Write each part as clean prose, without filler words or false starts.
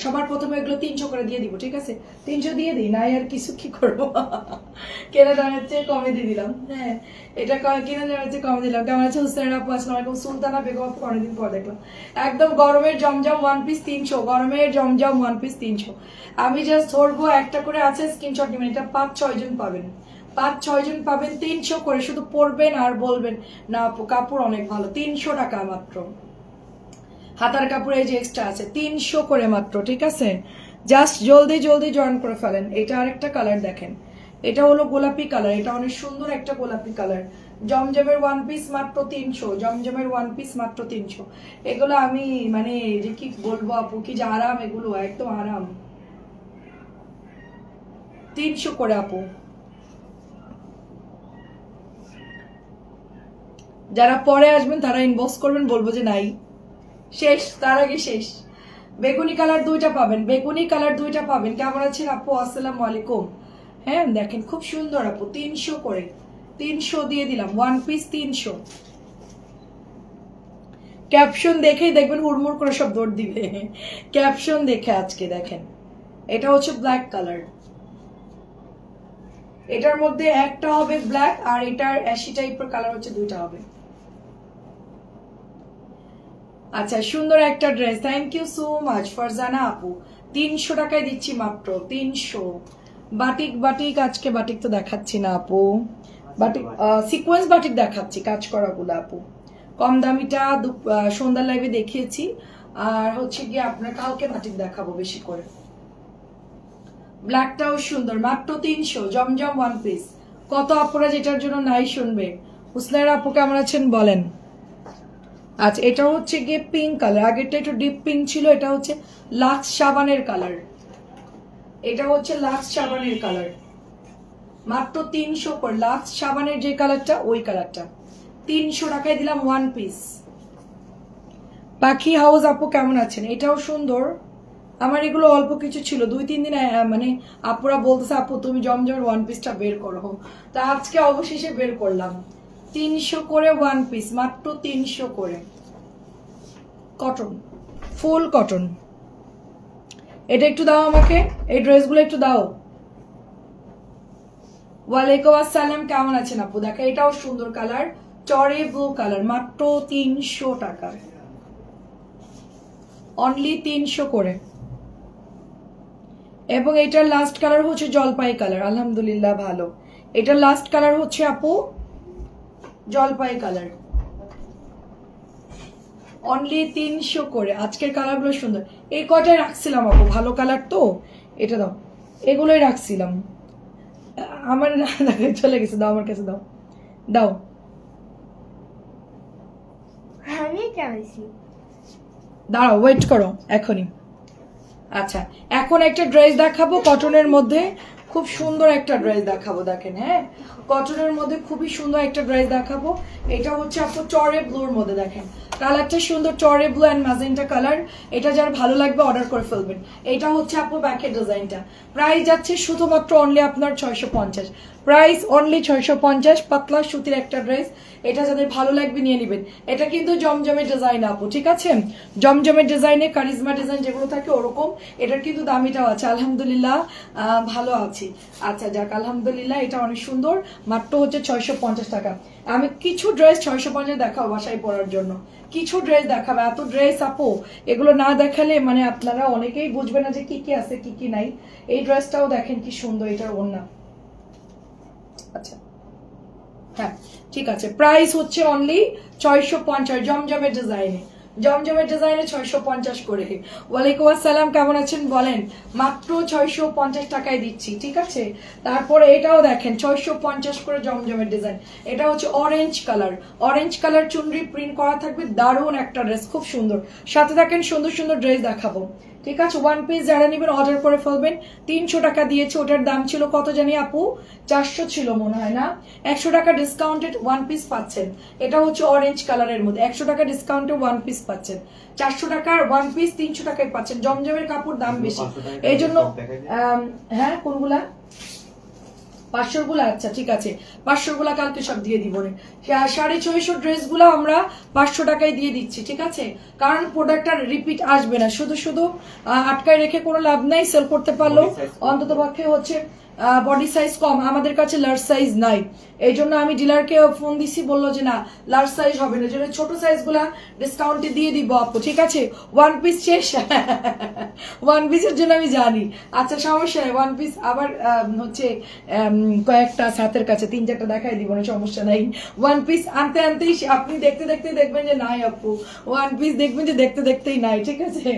সবার প্রথমে এগুলো 300 করে দিয়ে দিব, ঠিক আছে? 300 দিয়ে দিই, নাই আর কিছু কি করবো, কেনা দামের চেয়ে কমে দিয়ে দিলাম। হ্যাঁ, এটা কেনা দামের চেয়ে কমে দিলাম। কেমন আছে হুসেন আপু? আসসালামু আলাইকুম। সুলতানা বেগম আপু অনেকদিন পর দেখলাম। একদম গরমের জমজম ওয়ান পিস 300, গরমের জমজম ওয়ান পিস 300। আমি জাস্ট ধরবো, একটা করে আছে, স্ক্রিনশট নেবেন। এটা 5-6 জন পাবেন, 5-6 জন পাবেন 300 করে। শুধু পরবেন আর বলবেন না আপু কাপড় অনেক ভালো। 300 টাকা মাত্র। হাতার কাপড় এই যে এক্সট্রা আছে, 300 করে মাত্র, ঠিক আছে? জাস্ট জলদি জলদি জয়েন করে ফেলেন। এটা আরেকটা কালার দেখেন, এটা হলো গোলাপি কালার, এটা অনেক সুন্দর একটা গোলাপি কালার। জমজমের ওয়ান পিস মাত্র 300, জমজমের ওয়ান পিস মাত্র 300। এগুলো আমি মানে যে কি বলবো আপু, কি যে আরাম, এগুলো একদম আরাম। 300 করে আপু। যারা পরে আসবেন তারা ইনবক্স করবেন, বলবো যে নাই, শেষ, তার আগে শেষ। বেগুনি কালার 2টা পাবেন, বেগুনি কালার 2টা পাবেন। কেমন আছেন আপু? আসসালামু আলাইকুম। হ্যাঁ দেখেন খুব সুন্দর আপু, 300 করে, 300 দিয়ে দিলাম, ওয়ান পিস 300। ক্যাপশন দেখেই দেখবেন হুড়মুড় করে সব দৌড় দিবে, ক্যাপশন দেখে। আজকে দেখেন এটা হচ্ছে ব্ল্যাক কালার, এটার মধ্যে একটা হবে ব্ল্যাক, আর এটার অ্যাশি টাইপের কালার হচ্ছে 2টা হবে। আচ্ছা, সুন্দর একটা dress, thank you so much Farzana আপু। 300 টাকায় দিচ্ছি মাত্র, 300। বাটিক, বাটিক আজকে বাটিক তো দেখাচ্ছি না আপু, বাটিক সিকোয়েন্স বাটিক দেখাচ্ছি, কাজ করা গুলো আপু। কম দামিটা সন্ধ্যার লাইভে দেখিয়েছি, আর হচ্ছে গিয়ে আপনার কালকে বাটিক দেখাবো বেশি করে। ব্ল্যাকটাও সুন্দর, মাত্র 300, জমজম ওয়ান পিস। কত আপুরা যেটার জন্য নাই শুনবে। হুসনাইরা আপু কেমন আছেন বলেন? আচ্ছা, এটা হচ্ছে গিয়ে পিঙ্ক কালার, আগেরটা একটু ডিপ পিঙ্ক ছিল, এটা হচ্ছে লাক্স সাবানের কালার, এটা হচ্ছে লাক্স সাবানের কালার, মাত্র 300 করে। লাক্স সাবানের যে কালারটা, ওই কালারটা 300 টাকায় দিলাম ওয়ান পিস। পাখি হাউস আপু কেমন আছেন? এটাও সুন্দর। আমার এগুলো অল্প কিছু ছিল, 2-3 দিন মানে আপুরা বলতেছে আপু তুমি জমজমের ওয়ান পিসটা বের করো, তা আজকে অবশেষে বের করলাম। 300 করে ওয়ান পিস, মাত্র 300 করে। কটন, ফুল কটন। এটা একটু দাও আমাকে, এই ড্রেসগুলো একটু দাও। ওয়ালাইকুম আসসালাম, কেমন আছেন আপু? দেখা, এটাও সুন্দর কালার, চরে ব্লু কালার, মাত্র 300 টাকা, অনলি 300 করে। এবং এটার লাস্ট কালার হচ্ছে জলপাই কালার, আলহামদুলিল্লাহ ভালো। এটার লাস্ট কালার হচ্ছে আপু জলপাই কালার, অনলি 300 করে। আজকের কালারগুলো সুন্দর, এই কটাই রাখছিলাম আপু, ভালো কালার তো। এটা দাও, এগুলোই রাখছিলাম। আমার চলে গেছে, দাও আমার কাছে, দাও দাও। দাঁড়াও, ওয়েট করো এখনই। আচ্ছা, এখন একটা ড্রেস দেখাবো কটনের মধ্যে, খুব সুন্দর একটা ড্রেস দেখাবো, দেখেন। হ্যাঁ, কটনের মধ্যে খুবই সুন্দর একটা ড্রেস দেখাবো। এটা হচ্ছে আপু চরে ব্লুর মধ্যে, দেখেন কালারটা সুন্দর, চরে ব্লু অ্যান্ড ম্যাজেন্টা কালার। এটা যার ভালো লাগবে অর্ডার করে ফেলবেন। এটা হচ্ছে আপু ব্যাকের ডিজাইনটা। প্রাইস যাচ্ছে শুধুমাত্র অনলি আপনার 650, প্রাইস অনলি 650। পাতলা সুতির একটা ড্রেস, এটা যাদের ভালো লাগবে নিয়ে নেবেন। এটা কিন্তু জমজমের ডিজাইন আপু, ঠিক আছে? জমজমের ডিজাইনে কারিজমা ডিজাইন যেগুলো থাকে ওরকম। এটার কিন্তু দামিটাও আছে, আলহামদুলিল্লাহ ভালো আছি। আচ্ছা যাক, আলহামদুলিল্লাহ এটা অনেক সুন্দর, মাত্র হচ্ছে 650 টাকা। আমি কিছু ড্রেস 650 দেখাবো বাসায় পরার জন্য, কিছু ড্রেস দেখাবো। এত ড্রেস আপু, এগুলো না দেখালে মানে আপনারা অনেকেই বুঝবে না যে কি কি আছে কি কি নাই। এই ড্রেসটাও দেখেন কি সুন্দর, এটার ওড়না। আচ্ছা হ্যাঁ ঠিক আছে, প্রাইস হচ্ছে অনলি 650, জমজমের ডিজাইনে, জমজমের ডিজাইনে 650 করে। ওয়ালাইকুম আসসালাম, কেমন আছেন বলেন? মাত্র 650 টাকায় দিচ্ছি, ঠিক আছে? তারপরে এটাও দেখেন 650 করে, জমজমের ডিজাইন। এটা হচ্ছে অরেঞ্জ কালার, অরেঞ্জ কালার চুনরি প্রিন্ট করা থাকবে, দারুণ একটা ড্রেস, খুব সুন্দর। সাথে দেখেন সুন্দর সুন্দর ড্রেস দেখাবো, ঠিক আছে? ওয়ান পিস যারা নেবেন অর্ডার করে ফেলবেন। 300 টাকা দিয়েছে, ওটার দাম ছিল কত জানি আপু, 400 ছিল মনে হয় না। 100 টাকা ডিসকাউন্টেড ওয়ান পিস পাচ্ছেন। এটা হচ্ছে অরেঞ্জ কালারের মধ্যে, 100 টাকা ডিসকাউন্টে ওয়ান পিস পাচ্ছেন। 400 টাকার ওয়ান পিস 300 টাকায় পাচ্ছেন। জমজমের কাপড় দাম বেশি, এই জন্য। হ্যাঁ কোনগুলা? 500 গুলা, আচ্ছা ঠিক আছে, 500 গুলা কালকে সব দিয়ে দিব রে। 650 ড্রেস গুলা আমরা 500 টাকায় দিয়ে দিচ্ছি, ঠিক আছে? কারণ প্রোডাক্টটা রিপিট আসবে না, শুধু শুধু আটকায় রেখে কোনো লাভ নাই। সেল করতে পারলেও অন্তত পক্ষে হচ্ছে বডি সাইজ কম, আমাদের কাছে লার্জ সাইজ নাই, এই জন্য আমি ডিলারকে ফোন দিছি, বললো যে না লার্জ সাইজ হবে না, যেটা ছোট সাইজ গুলা ডিসকাউন্টে দিয়ে দিব আপু, ঠিক আছে? ওয়ান পিস শেষ, ওয়ান পিসের জন্য আমি জানি। আচ্ছা সমস্যা নেই, ওয়ান পিস আবার হচ্ছে কয়েকটা হাতের কাছে 3-4টা দেখাই দিব না, সমস্যা নাই। ওয়ান পিস আনতে আনতেই আপনি দেখতে দেখতে দেখবেন যে নাই আপু, ওয়ান পিস দেখবেন যে দেখতে দেখতেই নাই, ঠিক আছে?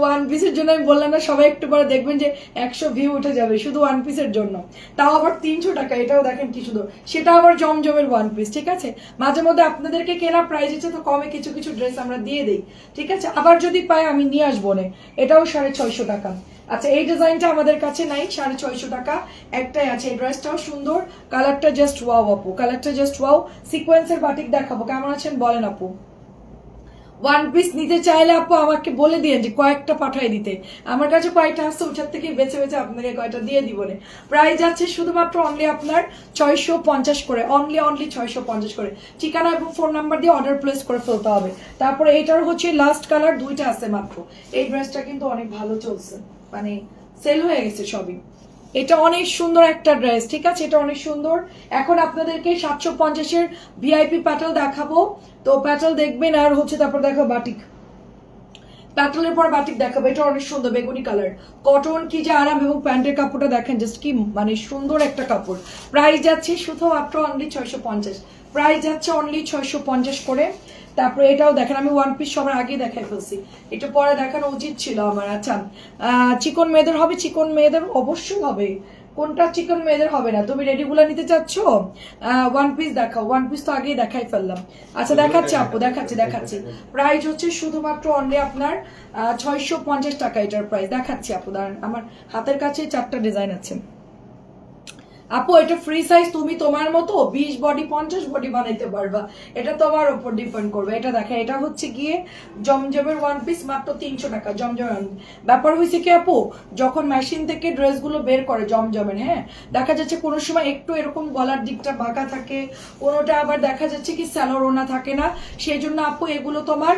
ওয়ান পিসের জন্য আমি বললাম না, সবাই একটু পরে দেখবেন যে 100 ভিউ উঠে যাবে শুধু ওয়ান পিসের জন্য, তাও আবার 300 টাকা। এটাও দেখেন কি সুন্দর, সেটা আবার জমজমের ওয়ান পিস, ঠিক আছে? মাঝে মধ্যে আপনাদেরকে কেনা প্রাইস তো কমে কিছু কিছু ড্রেস আমরা দিয়ে দিই, ঠিক আছে? আবার যদি পাই আমি নিয়ে আসবো না, এটাও 650 টাকা। আচ্ছা এই ডিজাইনটা আমাদের কাছে নাই, 650 টাকা একটাই আছে। এই ড্রেসটাও সুন্দর, কালারটা জাস্ট ওয়াও আপু, কালারটা জাস্ট ওয়াও। সিকোয়েন্সের বাটিক দেখাবো, কেমন আছেন বলেন আপু? ওয়ান পিস নিতে চাইলে আপু আমাকে বলে দিয়ে যে কয়েকটা পাঠাই দিতে, আমার কাছে কয়েকটা আসছে, ওটার থেকে বেছে বেছে আপনাকে কয়েকটা দিয়ে দিব। প্রাইস আছে শুধুমাত্র অনলি আপনার 650 করে, অনলি 650 করে। ঠিকানা এবং ফোন নাম্বার দিয়ে অর্ডার প্লেস করে ফেলতে হবে। তারপরে এইটার হচ্ছে লাস্ট কালার 2টা আছে মাত্র। এই ড্রেসটা কিন্তু অনেক ভালো চলছে, মানে সেল হয়ে গেছে সবই। এটা অনেক সুন্দর একটা ড্রেস, ঠিক আছে? এটা অনেক সুন্দর। এখন আপনাদেরকে 750-এর ভিআইপি প্যাটেল দেখাবো, তো প্যাটেল দেখবেন। আর হচ্ছে তারপর দেখো বাটিক, প্যাটেলের পর বাটিক দেখাবো। এটা অনেক সুন্দর বেগুনি কালার, কটন কি যে আরাম, এবং প্যান্টের কাপড়টা দেখেন জাস্ট কি মানে সুন্দর একটা কাপড়। প্রাইস যাচ্ছে শুধুমাত্র অনলি 650, প্রাইস যাচ্ছে অনলি 650 করে। তারপরে এটাও দেখেন, আমি ওয়ান পিস সবার আগে দেখাই ফেলছি, এটা পরে দেখানো উচিত ছিল আমার। আচ্ছা চিকন মেয়েদের হবে, চিকন মেয়েদের অবশ্যই হবে। কোনটা চিকন মেয়েদের হবে না? তুমি রেডিগুলা নিতে চাচ্ছ? ওয়ান পিস দেখাও, ওয়ান পিস তো আগেই দেখাই ফেললাম। আচ্ছা দেখাচ্ছি আপু, দেখাচ্ছি। প্রাইস হচ্ছে শুধুমাত্র অনলি আপনার 650 টাকা এটার প্রাইস। দেখাচ্ছি আপু, দাঁড়ান, আমার হাতের কাছে 4টা ডিজাইন আছে। আপু এটা ফ্রি সাইজ, তুমি তোমার মতো 20 বডি 50 বডি বানাইতে পারবা, এটা তোমার উপর ডিপেন্ড করবে। এটা দেখেন, এটা হচ্ছে গিয়ে জমজমের ওয়ান পিস, মাত্র 300 টাকা জমজমের। ব্যাপার হয়েছে কি আপু, যখন মেশিন থেকে ড্রেসগুলো বের করে জমজমের, হ্যাঁ দেখা যাচ্ছে কোনো সময় একটু এরকম গলার দিকটা বাঁকা থাকে, কোনোটা আবার দেখা যাচ্ছে কি স্যালোর ওনা থাকে না, সেই জন্য আপু এগুলো তোমার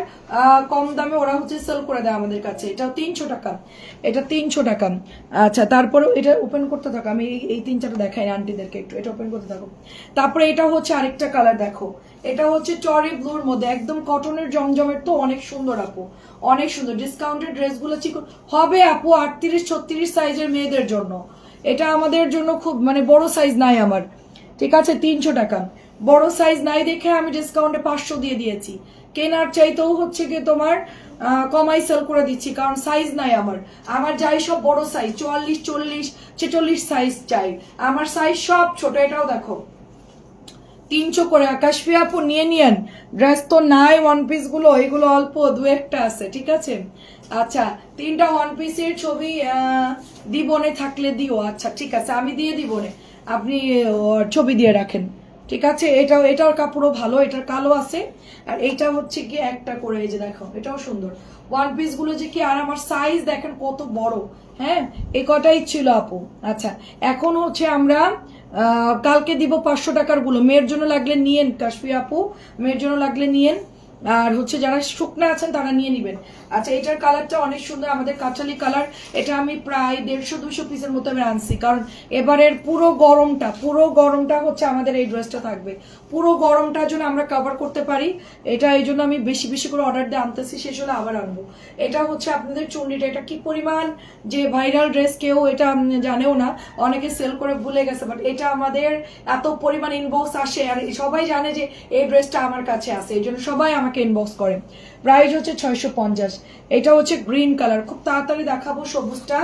কম দামে ওরা হচ্ছে সেল করে দেয় আমাদের কাছে। এটাও 300 টাকা, এটা 300 টাকা। আচ্ছা তারপরে এটা ওপেন করতে থাকো, আমি এই 3-4টা দেখাই আন্টিদেরকে একটু, এটা ওপেন করতে থাকো। তারপরে এটা হচ্ছে আরেকটা কালার দেখো, এটা হচ্ছে টরি ব্লুর মধ্যে একদম কটনের জমজমের, তো অনেক সুন্দর আপু, অনেক সুন্দর। ডিসকাউন্টেড ড্রেসগুলো চিকন হবে আপু 38-36 সাইজের মেয়েদের জন্য, এটা আমাদের জন্য খুব মানে বড় সাইজ নাই আমার, ঠিক আছে? 300 টাকা, বড় সাইজ নাই দেখে আমি ডিসকাউন্টে 500 দিয়ে দিয়েছি। কেনার চাইতেও হচ্ছে কি তোমার কমাই সেল করে দিচ্ছি, কারণ সাইজ নাই আমার যাই সব বড় সাইজ, 44, 40, 46 সাইজ চাই, আমার সাইজ সব ছোট। এটাও দেখো 300 করে। আকাশপি আপু নিয়ে নিয়েন, ড্রেস তো নাই ওয়ান পিস গুলো, এগুলো অল্প 2-1টা আছে, ঠিক আছে? আচ্ছা 3টা ওয়ান পিসের ছবি দিবনে থাকলে দিও, আচ্ছা ঠিক আছে আমি দিয়ে দিবনে, আপনি ছবি দিয়ে রাখেন, ঠিক আছে? এটার কাপড়ও ভালো, এটার কালো আছে, আর এইটা হচ্ছে কি একটা করে, এই যে দেখো এটাও সুন্দর। ওয়ান পিস গুলো যে কি, আর আমার সাইজ দেখেন কত বড়, হ্যাঁ এই কটাই ছিল আপু। আচ্ছা এখন হচ্ছে আমরা কালকে দিব 500 টাকার গুলো, মেয়ের জন্য লাগলে নিয়েন কাশফি আপু, মেয়ের জন্য লাগলে নিয়েন, আর হচ্ছে যারা শুকনা আছেন তারা নিয়ে নিবেন। আচ্ছা এটার কালারটা অনেক সুন্দর, আমাদের কাঁঠালি কালার। এটা আমি প্রায় 150-200 পিসের মতো আমি আনছি, কারণ এবারের পুরো গরমটা হচ্ছে আমাদের এই ড্রেসটা থাকবে, পুরো গরমটার জন্য আমরা কভার করতে পারি, এটা এই জন্য আমি বেশি বেশি করে অর্ডার দিয়ে আনতেছি, শেষ হলে আবার আনবো। এটা হচ্ছে আপনাদের চুন্ডিটা, এটা কি পরিমাণ যে ভাইরাল ড্রেস, কেউ এটা জানেও না, অনেকে সেল করে ভুলে গেছে, বাট এটা আমাদের এত পরিমাণ ইনবক্স আসে, আর সবাই জানে যে এই ড্রেসটা আমার কাছে আছে, এই জন্য সবাই আমাকে ইনবক্স করে। প্রাইস হচ্ছে 650। এটা হচ্ছে গ্রিন কালার, খুব তাড়াতাড়ি দেখাবো, সবুজটা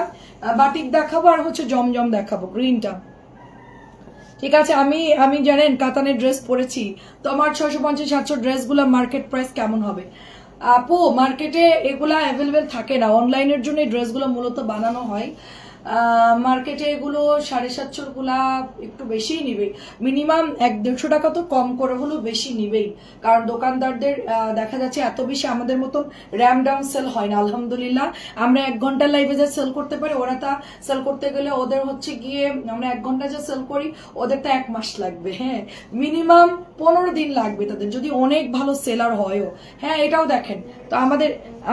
বাটিক দেখাবো, আর হচ্ছে জমজম দেখাবো গ্রিনটা, ঠিক আছে? আমি জানেন কাতানের ড্রেস পরেছি, তো আমার 650-700 ড্রেসগুলো মার্কেট প্রাইস কেমন হবে আপু? মার্কেটে এগুলা অ্যাভেলেবেল থাকে না, অনলাইনের জন্য এই ড্রেসগুলো মূলত বানানো হয়। মার্কেটে এগুলো 750 গুলা একটু বেশিই নিবে, মিনিমাম 100-150 টাকা তো কম করে হলেও বেশি নিবেই, কারণ দোকানদারদের দেখা যাচ্ছে এত বেশি আমাদের মতন র্যাম ডাউন সেল হয় না। আলহামদুলিল্লাহ আমরা 1 ঘন্টা লাইভে যা সেল করতে পারি, ওরা তা সেল করতে গেলে ওদের হচ্ছে গিয়ে আমরা 1 ঘন্টা যা সেল করি ওদের তো 1 মাস লাগবে। হ্যাঁ, মিনিমাম 15 দিন লাগবে তাদের, যদি অনেক ভালো সেলার হয়ও। হ্যাঁ, এটাও দেখেন। তো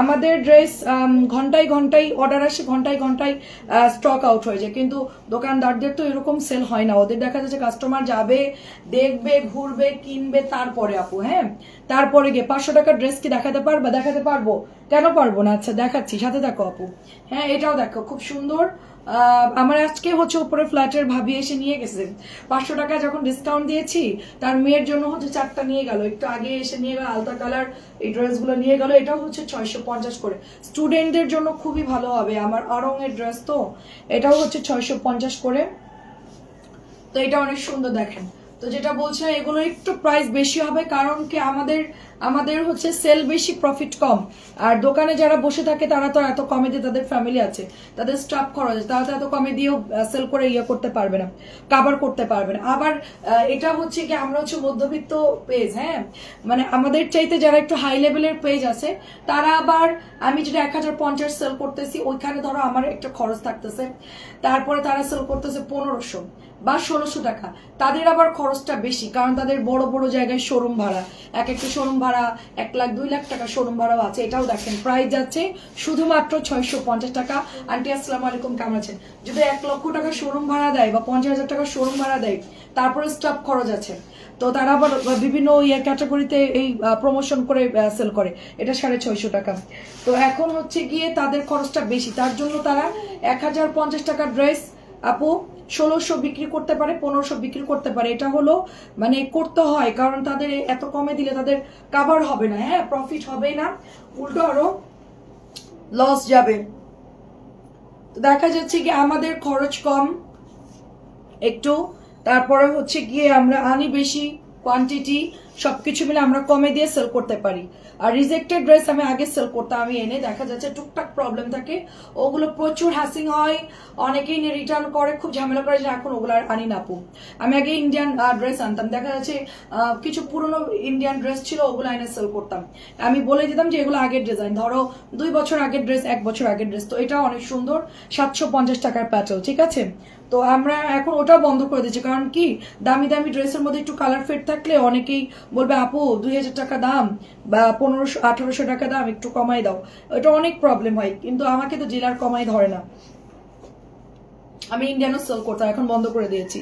আমাদের ড্রেস ঘন্টায় ঘন্টায় অর্ডার আসে, ঘন্টায় ঘন্টায় স্টক আউট হয়ে যায়, কিন্তু দোকানদারদের তো এরকম সেল হয় না। ওদের দেখা যাচ্ছে কাস্টমার যাবে, দেখবে, ঘুরবে, কিনবে, তারপরে আপু, হ্যাঁ তারপরে গিয়ে 500 টাকার ড্রেস কি দেখাতে পারবা? দেখাতে পারবো, কেন পারবো না? আচ্ছা দেখাচ্ছি, সাথে দেখো আপু। হ্যাঁ, এটাও দেখো, খুব সুন্দর। আমার আজকে হচ্ছে উপরে ফ্ল্যাটের ভাবি এসে নিয়ে গেছে 500 টাকা যখন ডিসকাউন্ট দিয়েছি, তার মেয়ের জন্য হচ্ছে 4টা নিয়ে গেল, একটু আগে এসে নিয়ে গেল, আলতা কালার এই ড্রেসগুলো নিয়ে গেল। এটাও হচ্ছে 650 করে, স্টুডেন্টদের জন্য খুবই ভালো হবে। আমার আরং এর ড্রেস তো, এটাও হচ্ছে 650 করে। তো এটা অনেক সুন্দর দেখেন। তো যেটা বলছিলাম, এগুলো একটু প্রাইস বেশি হবে, কারণ কি আমাদের হচ্ছে সেল বেশি, প্রফিট কম। আর দোকানে যারা বসে থাকে তারা তো এত কমে দিয়ে, তাদের ফ্যামিলি আছে, তাদের স্টাফ খরচ, তারা তো এত কমে দিয়েও সেল করে করতে পারবে না, কাভার করতে পারবে না। আবার এটা হচ্ছে কি আমরা হচ্ছে মধ্যবিত্ত পেজ, হ্যাঁ মানে আমাদের চাইতে যারা একটু হাই লেভেলের পেজ আছে, তারা আবার আমি যেটা 1050 সেল করতেছি, ওইখানে ধরো আমার একটা খরচ থাকতেছে, তারপরে তারা সেল করতেছে 1500 বা 1600 টাকা, তাদের আবার খরচটা বেশি, কারণ তাদের বড় বড় জায়গায় শোরুম ভাড়া, একটা শোরুম ভাড়া 1 লাখ 2 লাখ টাকা শোরুম ভাড়াও আছে। এটাও দেখেন প্রাইস যাচ্ছে শুধুমাত্র 650 টাকা। আন্টি আসসালামু আলাইকুম, কেমন আছেন? যদি 1 লক্ষ টাকা শোরুম ভাড়া দেয় বা 50,000 টাকা শোরুম ভাড়া দেয়, তারপরে স্টাফ খরচ আছে, তো তারা আবার বিভিন্ন ক্যাটাগরিতে এই প্রমোশন করে সেল করে, এটা 650 টাকা। তো এখন হচ্ছে গিয়ে তাদের খরচটা বেশি, তার জন্য তারা 1050 টাকার ড্রেস আপু 1600 বিক্রি করতে পারে, 1500 বিক্রি করতে পারে। এটা হলো মানে করতে হয়, কারণ তাদের এত কমে দিলে তাদের কাভার হবে না, হ্যাঁ প্রফিট হবে না, উল্টো আরো লস যাবে। তো দেখা যাচ্ছে কি আমাদের খরচ কম একটু, তারপরে হচ্ছে গিয়ে আমরা আনি বেশি কোয়ান্টিটি, সবকিছু মিলে আমরা কমে দিয়ে সেল করতে পারি। আর রিজেক্টেড ড্রেস আমি আগে সেল করতাম, আমি এনে দেখা যাচ্ছে টুকটাক প্রবলেম থাকে, ওগুলো প্রচুর হ্যাসিং হয়, অনেকেই নিয়ে রিটার্ন করে, খুব ঝামেলা করে, যে এখন ওগুলো আর আনি না আপু। আমি আগে ইন্ডিয়ান ড্রেস আনতাম, দেখা যাচ্ছে কিছু পুরনো ইন্ডিয়ান ড্রেস ছিল, ওগুলো এনে সেল করতাম। আমি বলে দিতাম যে এগুলো আগের ডিজাইন, ধরো 2 বছর আগের ড্রেস, 1 বছর আগের ড্রেস। তো এটা অনেক সুন্দর, 750 টাকার প্যাটেল, ঠিক আছে। তো আমরা এখন ওটাও বন্ধ করে দিচ্ছি, কারণ কি দামি দামি ড্রেসের মধ্যে একটু কালার ফেড থাকলে অনেকেই বলবে আপু 2000 টাকা দাম বা 1500-1800 টাকা দাম, একটু কমাই দাও, এটা অনেক প্রবলেম হয়। কিন্তু আমাকে তো জেলার কমাই ধরে না, আমি ইন্ডিয়ানও সেল করতাম, এখন বন্ধ করে দিয়েছি।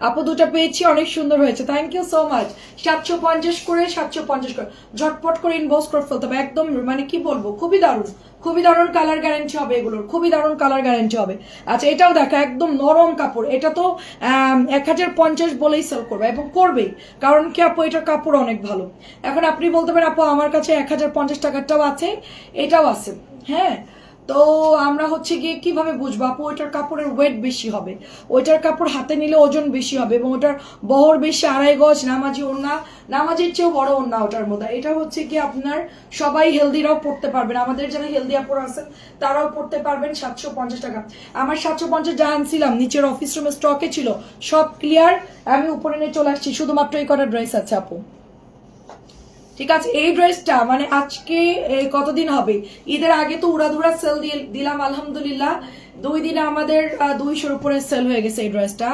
আপু দুটো পেয়েছি, অনেক সুন্দর হয়েছে, থ্যাংক ইউ সো মাচ। 750 করে, 750 করে, ঝটপট করে ইনবক্স করে ফেলতে হবে, একদম মানে কি বলবো, খুবই দারুণ, খুবই দারুণ কালার গ্যারান্টি হবে এগুলোর, খুবই দারুণ কালার গ্যারান্টি হবে। আচ্ছা এটাও দেখো, একদম নরম কাপড়, এটা তো 1050 বলেই সেল করবে এবং করবেই, কারণ কি আপু এটার কাপড় অনেক ভালো। এখন আপনি বলতে পারেন আপু আমার কাছে 1050 টাকারটাও আছে, এটাও আছে, হ্যাঁ। তো আমরা হচ্ছে গিয়ে কিভাবে বুঝবো আপু? ওইটার কাপড়ের ওয়েট বেশি হবে, ওইটার কাপড় হাতে নিলে ওজন বেশি হবে এবং ওটার বহর বেশি, 2.5 গজ নামাজি ওড়না, নামাজির চেয়েও বড় ওড়না ওটার মধ্যে। এটা হচ্ছে কি আপনার সবাই হেলদিরাও পড়তে পারবেন, আমাদের যারা হেলদি আপুরা আছেন তারাও পড়তে পারবেন। 750 টাকা, আমার 750 যা আনছিলাম নিচের অফিস রুমে স্টকে ছিল, সব ক্লিয়ার, আমি উপরে নিয়ে চলে আসছি, শুধুমাত্র এই কটা ড্রেস আছে আপু, ঠিক আছে। এই ড্রেসটা মানে আজকে কতদিন হবে, ঈদের আগে তো উড়াধুরা সেল দিলাম আলহামদুলিল্লাহ, 2 দিনে আমাদের 200-র উপরে সেল হয়ে গেছে এই ড্রেসটা।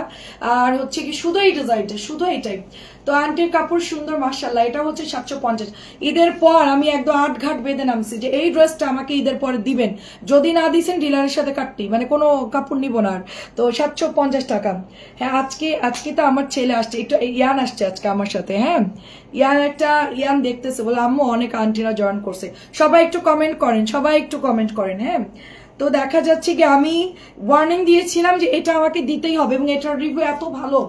আর হচ্ছে কি শুধু এই ডিজাইনটা, শুধু এইটাই। তো আন্টির কাপড় সুন্দর মাশাআল্লাহ, এটা হচ্ছে 750। ঈদের পর আমি একদম 8 ঘাট বেঁধে নামছি যে এই ড্রেসটা আমাকে ঈদের পরে দিবেন, যদি না দিছেন ডিলারের সাথে কাটতি, মানে কোনো কাপড় নিব না আর। তো 750 টাকা। হ্যাঁ আজকে তো আমার ছেলে আসছে, একটু ইয়ান আসছে আজকে আমার সাথে, হ্যাঁ ইয়ান দেখতেছে, বলে আম্মু অনেক আন্টিরা জয়েন করছে, সবাই একটু কমেন্ট করেন, সবাই একটু কমেন্ট করেন, হ্যাঁ। তো দেখা যাচ্ছে কি আমি ওয়ার্নিং দিয়েছিলাম যে এটা আমাকে দিতেই হবে এবং এটার রিভিউ এত ভালো,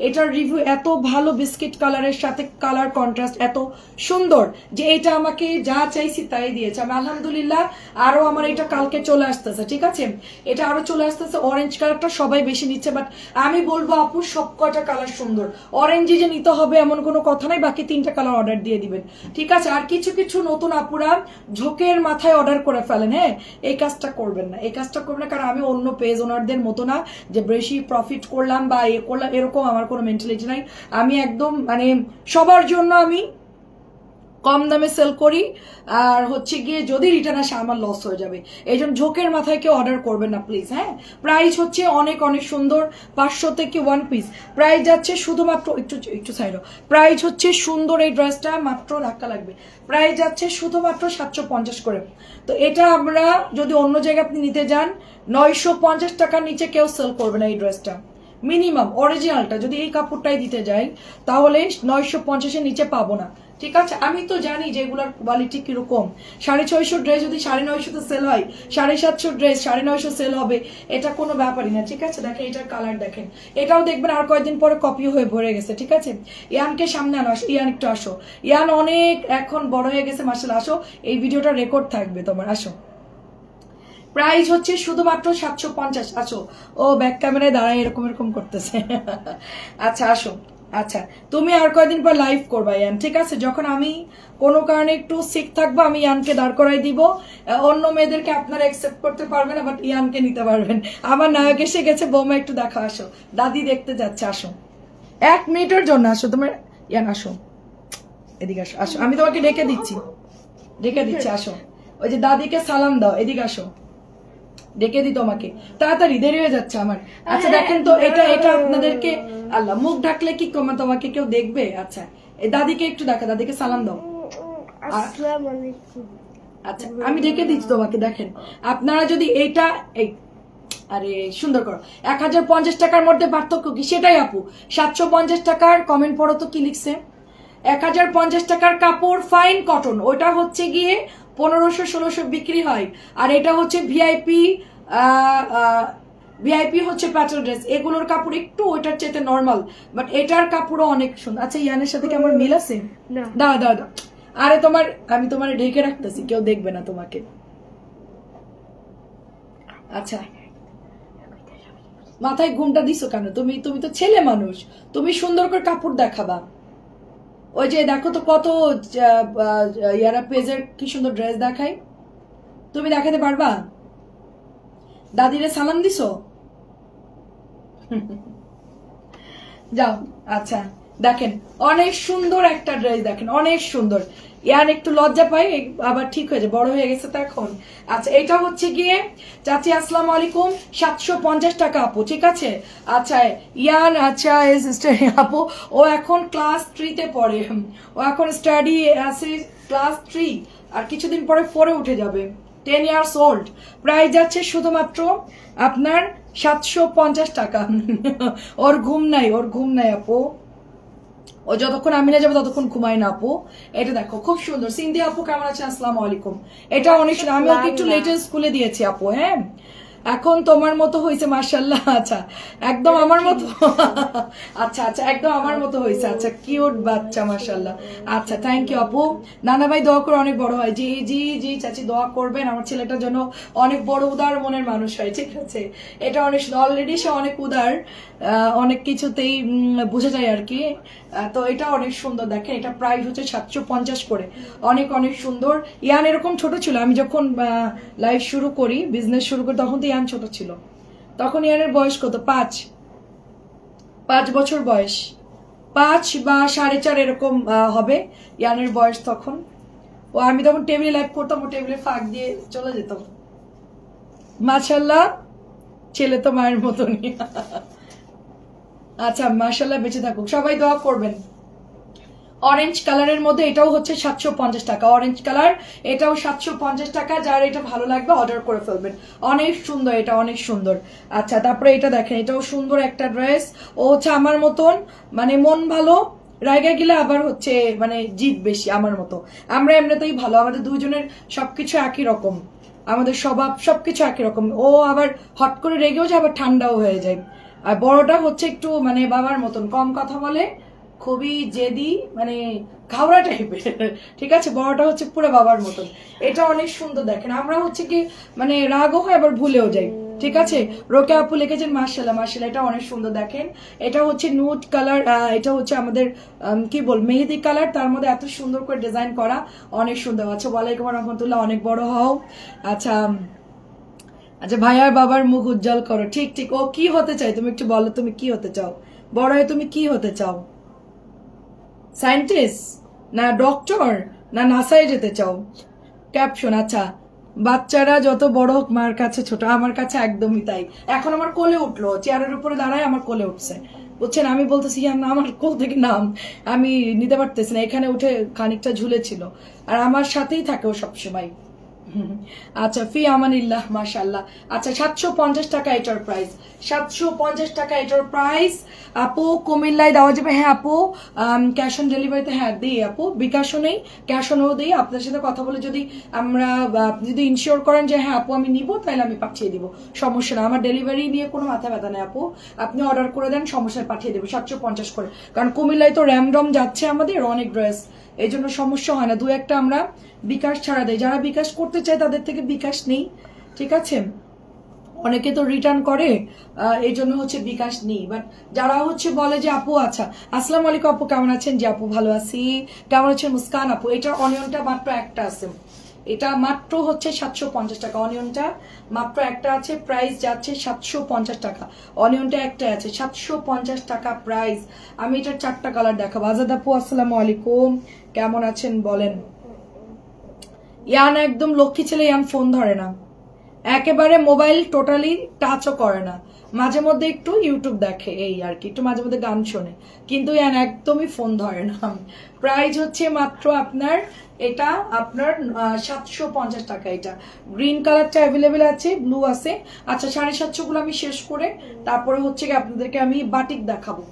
এটার রিভিউ এত ভালো, বিস্কিট কালারের সাথে কালার কন্ট্রাস্ট এত সুন্দর যে এটা আমাকে যা চাইছি তাই দিয়েছে। আমি আলহামদুলিল্লাহ, আরো আমার এটা কালকে চলে আসতেছে, ঠিক আছে, এটা আরো চলে আসতেছে। অরেঞ্জ কালারটা সবাই বেশি নিচ্ছে, বাট আমি বলবো আপু সব কটা কালার সুন্দর, অরেঞ্জে যে নিতে হবে এমন কোনো কথা নাই, বাকি 3টা কালার অর্ডার দিয়ে দিবেন, ঠিক আছে। আর কিছু কিছু নতুন আপুরা ঝোঁকের মাথায় অর্ডার করে ফেলেন, হ্যাঁ এই কাজটা করবেন করবেন না, এই কাজটা করবেন না, কারণ আমি অন্য পেজ ওনারদের মতো না যে বেশি প্রফিট করলাম বা এ করলাম, এরকম আমার কোনো মেন্টালিটি নাই। আমি একদম মানে সবার জন্য আমি কম দামে সেল করি, আর হচ্ছে গিয়ে যদি রিটার্ন আসে আমার লস হয়ে যাবে, এই জন্য ঝোঁকের মাথায় কেউ অর্ডার করবেন না প্লিজ। হ্যাঁ, প্রাইস হচ্ছে অনেক অনেক সুন্দর, 500 থেকে 1 পিস প্রাইস যাচ্ছে শুধুমাত্র, একটু সাইড, প্রাইস হচ্ছে সুন্দর এই ড্রেসটা মাত্র ধাক্কা লাগবে, প্রাইস যাচ্ছে শুধুমাত্র 750 করে। তো এটা আমরা যদি অন্য জায়গায় আপনি নিতে যান 950 টাকার নিচে কেউ সেল করবে না এই ড্রেসটা, মিনিমাম অরিজিনালটা যদি এই কাপড়টাই দিতে যাই তাহলে 950-এর নিচে পাবো না। ঠিক আছে, আমি তো জানি যে এগুলোর কোয়ালিটি কিরকম। 650 ড্রেস যদি 950-তে সেল হয়, 750 ড্রেস 950 সেল হবে, এটা কোনো ব্যাপারই না। ঠিক আছে, দেখেন এটার কালার দেখেন, এটাও দেখবেন আর কয়েকদিন পরে কপি হয়ে ভরে গেছে। ঠিক আছে, ইয়ানকে সামনে আনো, আসো ইয়ান, একটু আসো, ইয়ান অনেক এখন বড় হয়ে গেছে মাশাআল্লাহ, আসো, এই ভিডিওটা রেকর্ড থাকবে তোমার, আসো। প্রাইস হচ্ছে শুধুমাত্র 750। আসো, ও ব্যাক ক্যামেরায় দাঁড়ায় এরকম এরকম করতেছে। আচ্ছা আসো, আচ্ছা তুমি আর কয়দিন পর লাইভ করবা ইয়ান, ঠিক আছে? যখন আমি কোনো কারণে একটু সিক থাকবো আমি ইয়ানকে দাঁড় করাই দিব। অন্য মেয়েদেরকে আপনারা অ্যাকসেপ্ট করতে পারবেন না, বাট ইয়ানকে নিতে পারবেন। আমার নায়ক এসে গেছে, বৌমা একটু দেখা, আসো, দাদি দেখতে যাচ্ছে, আসো 1 মিনিটের জন্য, আসো তোমার ইয়ান, আসো এদিকে আসো, আসো আমি তোমাকে ডেকে দিচ্ছি, আসো, ওই যে দাদিকে সালাম দাও, এদিকে আসো, ডেকে দি তোমাকে, তাড়াতাড়ি দেরি হয়ে যাচ্ছে আমার। আচ্ছা দেখেন তো, এটা আপনাদেরকে, আল্লাহ মুখ ঢাকলে কি তোমাকে কেউ দেখবে? আচ্ছা এই দাদিকে একটু দেখা, দাদিকে সালাম দাও। আচ্ছা আমি ডেকে দিচ্ছি তোমাকে। দেখেন আপনারা যদি এইটা এই আরে সুন্দর করো, 1050 টাকার মধ্যে পার্থক্য কি সেটাই আপু। 750 টাকার কমেন্ট পড়ো তো কি লিখছে। 1050 টাকার কাপড় ফাইন কটন, ওটা হচ্ছে গিয়ে 1500-1600 বিক্রি হয়, আর এটা হচ্ছে ভিআইপি হচ্ছে প্যাটার্ন ড্রেস, এগুলোর কাপড় একটু ওইটার চেয়ে নর্মাল, বাট এটার কাপড়ও অনেক সুন্দর। আচ্ছা ইয়ানের সাথে কি আমার মিল আছে? দাঁড়া, আরে আমি তোমার ঢেকে রাখতেছি, কেউ দেখবে না তোমাকে। আচ্ছা মাথায় ঘুমটা দিছো কেন? তুমি তো ছেলে মানুষ, তুমি সুন্দর করে কাপড় দেখাবা। ওই যে দেখো তো কত ইয়ারা পেজের কি সুন্দর ড্রেস দেখাই, তুমি দেখাতে পারবা? দাদিরে সালাম দিছো? যাও। আচ্ছা দেখেন অনেক সুন্দর একটা ড্রেস, দেখেন অনেক সুন্দর। ইয়ান একটু লজ্জা পাই, আবার ঠিক হয়েছে, বড় হয়ে গেছে তো এখন। আচ্ছা এটা হচ্ছে গিয়ে চাচি আসসালামু আলাইকুম, 750 টাকা আপু, ঠিক আছে? আচ্ছা ইয়ান, আচ্ছা এই সিস্টার আপু, ও এখন ক্লাস 3-তে পড়ে, ও এখন স্টাডি আছে ক্লাস 3, আর কিছুদিন পরে 4-এ উঠে যাবে, 10 ইয়ার্স ওল্ড। প্রাইস যাচ্ছে শুধুমাত্র আপনার 750 টাকা। ওর ঘুম নাই আপু, ও যতক্ষণ আমি না যাবো ততক্ষণ ঘুমাই না আপু। এটা দেখো খুব সুন্দর। সিন্ধি আপু কেমন আছে? আসসালামু আলাইকুম। এটা অনেক সুন্দর, আমি ওকে একটু লেটেস্ট স্কুলে দিয়েছি আপু। হ্যাঁ এখন তোমার মতো হয়েছে মাশাআল্লাহ। আচ্ছা একদম আমার মতো। আচ্ছা একদম আমার মতো হয়েছে। আচ্ছা কিউট বাচ্চা মাশাআল্লাহ। আচ্ছা থ্যাংক ইউ আপু। নানা ভাই দোয়া করে অনেক বড় হয়। জি জি জি চাচি দোয়া করবেন, আমার ছেলেটার জন্য অনেক বড় উদার মনের মানুষ হয়, ঠিক আছে? এটা অনেক অলরেডি সে অনেক উদার, অনেক কিছুতেই বুঝে যায় আর কি। তো এটা অনেক সুন্দর, দেখেন এটা প্রাইস হচ্ছে 750 করে, অনেক অনেক সুন্দর। ইয়ান এরকম ছোট ছিল, আমি যখন লাইভ শুরু করি, বিজনেস শুরু করি, তখন তো ইয়ান ছোট ছিল। তখন ইয়ানের বয়স কত? 5 বছর বয়স, 5 বা 4.5 এরকম হবে ইয়ানের বয়স তখন। ও আমি তখন টেবিলে লাইভ করতাম, ও টেবিলে ফাঁক দিয়ে চলে যেতাম। মাশাআল্লাহ ছেলে তো মায়ের মতনই। আচ্ছা মাশাআল্লাহ বেঁচে থাকুক, সবাই দোয়া করবেন। অরেঞ্জ কালারের মধ্যে এটাও হচ্ছে 750 টাকা, অরেঞ্জ কালার এটাও 750 টাকা। যার এটা ভালো লাগবে অর্ডার করে ফেলবেন, অনেক সুন্দর, এটা অনেক সুন্দর। আচ্ছা তারপরে এটা দেখেন, এটাও সুন্দর একটা ড্রেস। ও হচ্ছে আমার মতন, মানে মন ভালো, রায়গা গেলে আবার হচ্ছে মানে জিদ বেশি আমার মতো। আমরা এমনিতেই ভালো, আমাদের দুজনের সবকিছু একই রকম, আমাদের স্বভাব সবকিছু একই রকম। ও আবার হট করে রেগেও যায়, আবার ঠান্ডাও হয়ে যায়। আর বড়টা হচ্ছে একটু মানে বাবার মতন, কম কথা বলে, খুবই জেদি, মানে ঘাওড়া টাইপের, ঠিক আছে? বড়টা হচ্ছে পুরো বাবার মতন। এটা অনেক সুন্দর, দেখেন আমরা হচ্ছে কি মানে রাগও হয় আবার ভুলেও যাই, ঠিক আছে? রোকে আপু লিখেছেন মাশাআল্লাহ মাশাআল্লাহ, এটা অনেক সুন্দর। দেখেন এটা হচ্ছে নুড কালার, এটা হচ্ছে আমাদের কি বল মেহেদি কালার, তার মধ্যে এত সুন্দর করে ডিজাইন করা, অনেক সুন্দর। আচ্ছা ওয়ালাইকুম রাহমাতুল্লাহ, অনেক বড় হও। আচ্ছা আচ্ছা ভাইয়ার বাবার মুখ উজ্জ্বল করো। ঠিক ঠিক, ও কি হতে চাই তুমি একটু বলো, তুমি কি হতে চাও? বড় হয়ে তুমি কি হতে চাও? সায়েন্টিস্ট না ডক্টর না নাসায় যেতে চাও? ক্যাপশন। আচ্ছা, বাচ্চারা যত বড় হোক মার কাছে ছোট, আমার কাছে একদমই তাই। এখন আমার কোলে উঠলো, চেয়ারের উপরে দাঁড়ায় আমার কোলে উঠছে, বুঝছেন? আমি বলতেছি না, আমার কোল থেকে নাম, আমি নিতে পারতেছি না, এখানে উঠে খানিকটা ঝুলেছিল, আর আমার সাথেই থাকে ও সবসময়। আচ্ছা, ফি আমানিল্লাহ, মাশাআল্লাহ। আচ্ছা, 750 টাকা এটার প্রাইস, 750 টাকা এটার প্রাইস। আপু কুমিল্লায় দেওয়া যাবে? হ্যাঁ আপু, ক্যাশ অন ডেলিভারিতে হ্যাঁ দিই আপু, বিকাশও নেই, ক্যাশ অনও দিই। আপনার সাথে কথা বলে যদি আমরা, আপনি যদি ইনশিওর করেন যে হ্যাঁ আপু আমি নিব, তাহলে আমি পাঠিয়ে দিব, সমস্যা না। আমার ডেলিভারি নিয়ে কোনো মাথা ব্যথা নেই আপু, আপনি অর্ডার করে দেন, সমস্যায় পাঠিয়ে দেবো 750 করে। কারণ কুমিল্লায় তো র্যামডম যাচ্ছে আমাদের অনেক ড্রেস, এই জন্য সমস্যা হয় না। দু একটা আমরা বিকাশ ছাড়া দেয়, যারা বিকাশ করতে চায় তাদের থেকে বিকাশ নেই, ঠিক আছে? অনেকে তো রিটার্ন করে, এই জন্য হচ্ছে বিকাশ নেই। বাট যারা হচ্ছে বলে যে আপু, আচ্ছা আসসালামু আলাইকুম আপু, কেমন আছেন? যে আপু ভালো আছি, কেমন আছেন মুস্কান আপু? এটার অনিয়নটা মাত্র একটা আছে, এটা মাত্র হচ্ছে 750 টাকা, অনিয়নটা মাত্র একটা আছে, প্রাইস যাচ্ছে 750 টাকা। অনিয়নটা একটা আছে, 750 টাকা প্রাইস। আমি এটার 4টা কালার দেখাবো। আজাদ আপু আসসালামু আলাইকুম, কেমন আছেন বলেন? ইয়ান একদম লক্ষ্মী ছেলে, ইয়ান ফোন ধরে না, একেবারে মোবাইল টোটালি টাচও করে না, মাঝে মধ্যে একটু ইউটিউব দেখে, এই আর কি, একটু মাঝে মধ্যে গান শোনে, কিন্তু ইয়ান একদমই ফোন ধরে না। প্রাইস হচ্ছে মাত্র আপনার, এটা আপনার 750 টাকা। এটা গ্রিন কালারটা অ্যাভেলেবেল আছে, ব্লু আছে। আচ্ছা, 750 গুলো আমি শেষ করে তারপরে হচ্ছে আপনাদেরকে আমি বাটিক দেখাবো।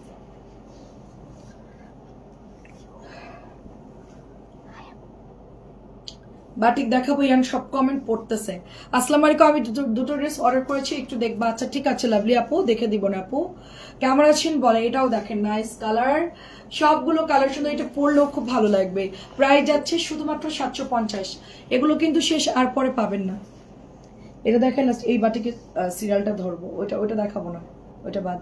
বাটিক দেখাবো, ইয়ান সব কমেন্ট পড়তেছে। আসসালামু আলাইকুম, আমি দুটো ড্রেস অর্ডার করেছি, একটু দেখবা? আচ্ছা ঠিক আছে লাভলি আপু, দেখে দিব না আপু, কেমন আছেন বলে? এটাও দেখেন, নাইস কালার, সবগুলো কালার সুন্দর, এটা পরলেও খুব ভালো লাগবে। প্রাইস যাচ্ছে শুধুমাত্র 750। এগুলো কিন্তু শেষ, আর পরে পাবেন না। এটা দেখেন, এই বাটিকের সিরিয়ালটা ধরবো, ওইটা দেখাবো না, ওইটা বাদ।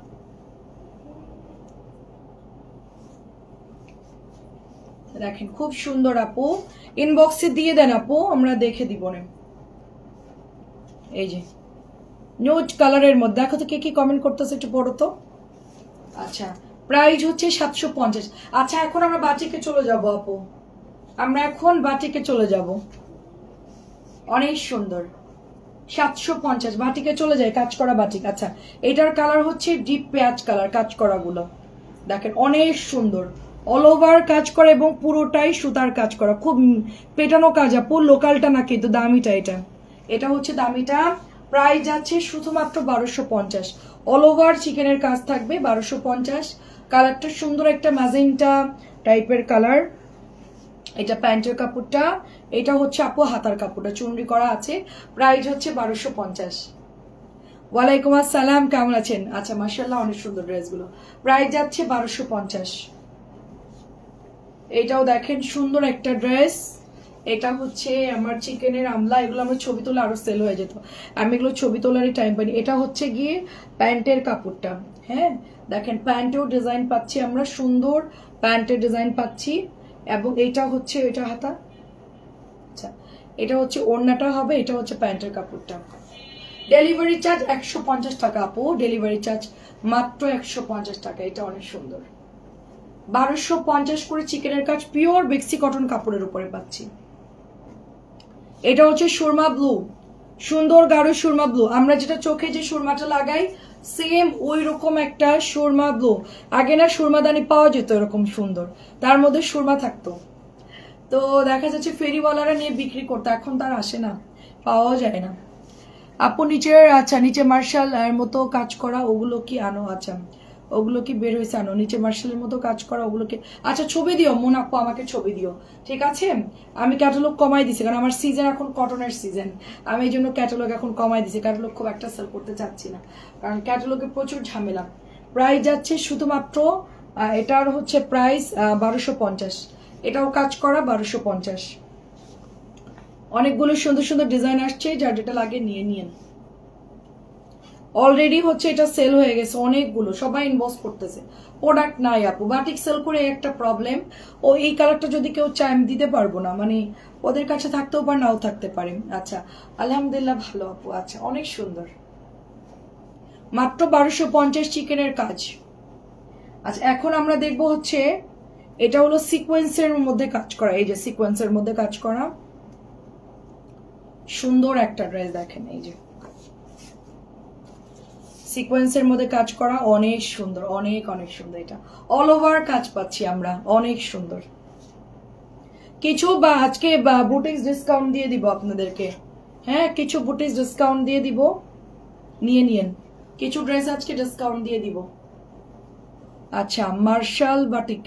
দেখেন খুব সুন্দর আপু, ইনবক্সে দিয়ে দেন আপু, আমরা দেখে দিব না। এই যে নিউড কালারের মধ্যে, দেখো তো কে কি কমেন্ট করতেছে, একটু পড়ো তো। আচ্ছা, প্রাইস হচ্ছে 750। আচ্ছা, এখন আমরা বাটিকে চলে যাব আপু, আমরা এখন বাটিকে চলে যাব। অনেক সুন্দর, 750 বাটিকে চলে যায়, কাজ করা বাটিক। আচ্ছা, এটার কালার হচ্ছে ডিপ পেঁয়াজ কালার, কাজ করা গুলো দেখেন অনেক সুন্দর, অল ওভার কাজ করা এবং পুরোটাই সুতার কাজ করা, খুব পেটানো কাজ আপু, লোকালটা না কিন্তু দামিটা। এটা হচ্ছে দামিটা, প্রাইস যাচ্ছে শুধুমাত্র 1250। অল ওভার চিকেনের কাজ থাকবে, 1250। কালারটা সুন্দর, একটা ম্যাজেন্টা টাইপের কালার। এটা প্যান্টের কাপড়টা, এটা হচ্ছে আপু হাতার কাপড়টা, চুনরি করা আছে, প্রাইস হচ্ছে 1250। ওয়ালাইকুম আসসালাম, কেমন আছেন? আচ্ছা মাশাআল্লাহ, অনেক সুন্দর ড্রেসগুলো, প্রাইস যাচ্ছে 1250। এটাও দেখেন সুন্দর একটা ড্রেস, এটা হচ্ছে আমার চিকেনের আমলা, এগুলো আমার ছবি তোলা আরো সেল হয়ে যেত, আমি এগুলো ছবি তোলারই টাইম পাইনি। এটা হচ্ছে গিয়ে প্যান্টের কাপড়টা, হ্যাঁ দেখেন প্যান্টেও ডিজাইন পাচ্ছি আমরা, সুন্দর প্যান্টের ডিজাইন পাচ্ছি। এবং এটা হচ্ছে, এটা হাতা, আচ্ছা এটা হচ্ছে ওড়নাটা হবে, এটা হচ্ছে প্যান্টের কাপড়টা। ডেলিভারি চার্জ 150 টাকা আপু, ডেলিভারি চার্জ মাত্র 150 টাকা। এটা অনেক সুন্দর, 1250 করে চিকেনের কাজ, পিওর বেক্সি কটন কাপড়ের উপরে পাচ্ছি। এটা হচ্ছে সুরমা ব্লু, সুন্দর গাঢ় সুরমা ব্লু, আমরা যেটা চোখে যে সুরমাটা লাগাই সেম ওই রকম একটা সুরমা ব্লু। আগে না সুরমাদানি পাওয়া যেত এরকম সুন্দর, তার মধ্যে সুরমা থাকতো, তো দেখা যাচ্ছে ফেরিওয়ালারা নিয়ে বিক্রি করতো, এখন তার আসে না, পাওয়া যায় না। আপু নিচের, আচ্ছা নিচে মার্শাল এর মতো কাজ করা ওগুলো কি আনো? আচ্ছা ওগুলো কি বের হয়েছে? আনো নিচে মার্শালের মতো কাজ করা ওগুলোকে, আচ্ছা ছবি দিও মন আপু, আমাকে ছবি দিও, ঠিক আছে? আমি ক্যাটালগ কমাই দিছি, কারণ আমার সিজন এখন কটনের সিজন, আমি এই জন্য ক্যাটালগ এখন কমাই দিছি, ক্যাটালগ খুব একটা সেল করতে চাচ্ছি না, কারণ ক্যাটালগে প্রচুর ঝামেলা। প্রাইস যাচ্ছে শুধুমাত্র, এটার হচ্ছে প্রাইস 1250, এটাও কাজ করা 1250। অনেকগুলো সুন্দর সুন্দর ডিজাইন আসছে, যার যেটা লাগে নিয়ে নিন। অলরেডি হচ্ছে এটা সেল হয়ে গেছে অনেকগুলো, সবাই ইনবক্স করতেছে, প্রোডাক্ট নাই আপু। বাটিক সেল করে একটা প্রবলেম, ও এই কালারটা যদি কেউ চায় আমি দিতে পারবো না, মানে ওদের কাছে থাকতেও পারে নাও থাকতে পারে। আচ্ছা আলহামদুলিল্লাহ ভালো আপু। আচ্ছা অনেক সুন্দর, মাত্র 1250 চিকেনের কাজ। আচ্ছা এখন আমরা দেখবো হচ্ছে এটা হলো সিকোয়েন্সের মধ্যে কাজ করা, এই যে সিকোয়েন্সের মধ্যে কাজ করা সুন্দর একটা ড্রেস দেখেন, এই যে সিকোয়েন্সের মধ্যে কাজ করা অনেক সুন্দর, অনেক অনেক সুন্দর। এটা অল ওভার কাজ পাচ্ছি আমরা, অনেক সুন্দর। কিছু বা আজকে বুটিক্স ডিসকাউন্ট দিয়ে দিব আপনাদেরকে, হ্যাঁ কিছু বুটিক্স ডিসকাউন্ট দিয়ে দিব, নিয়ে নিয়েন কিছু ড্রেস আজকে ডিসকাউন্ট দিয়ে দিব। আচ্ছা মার্শাল বাটিক,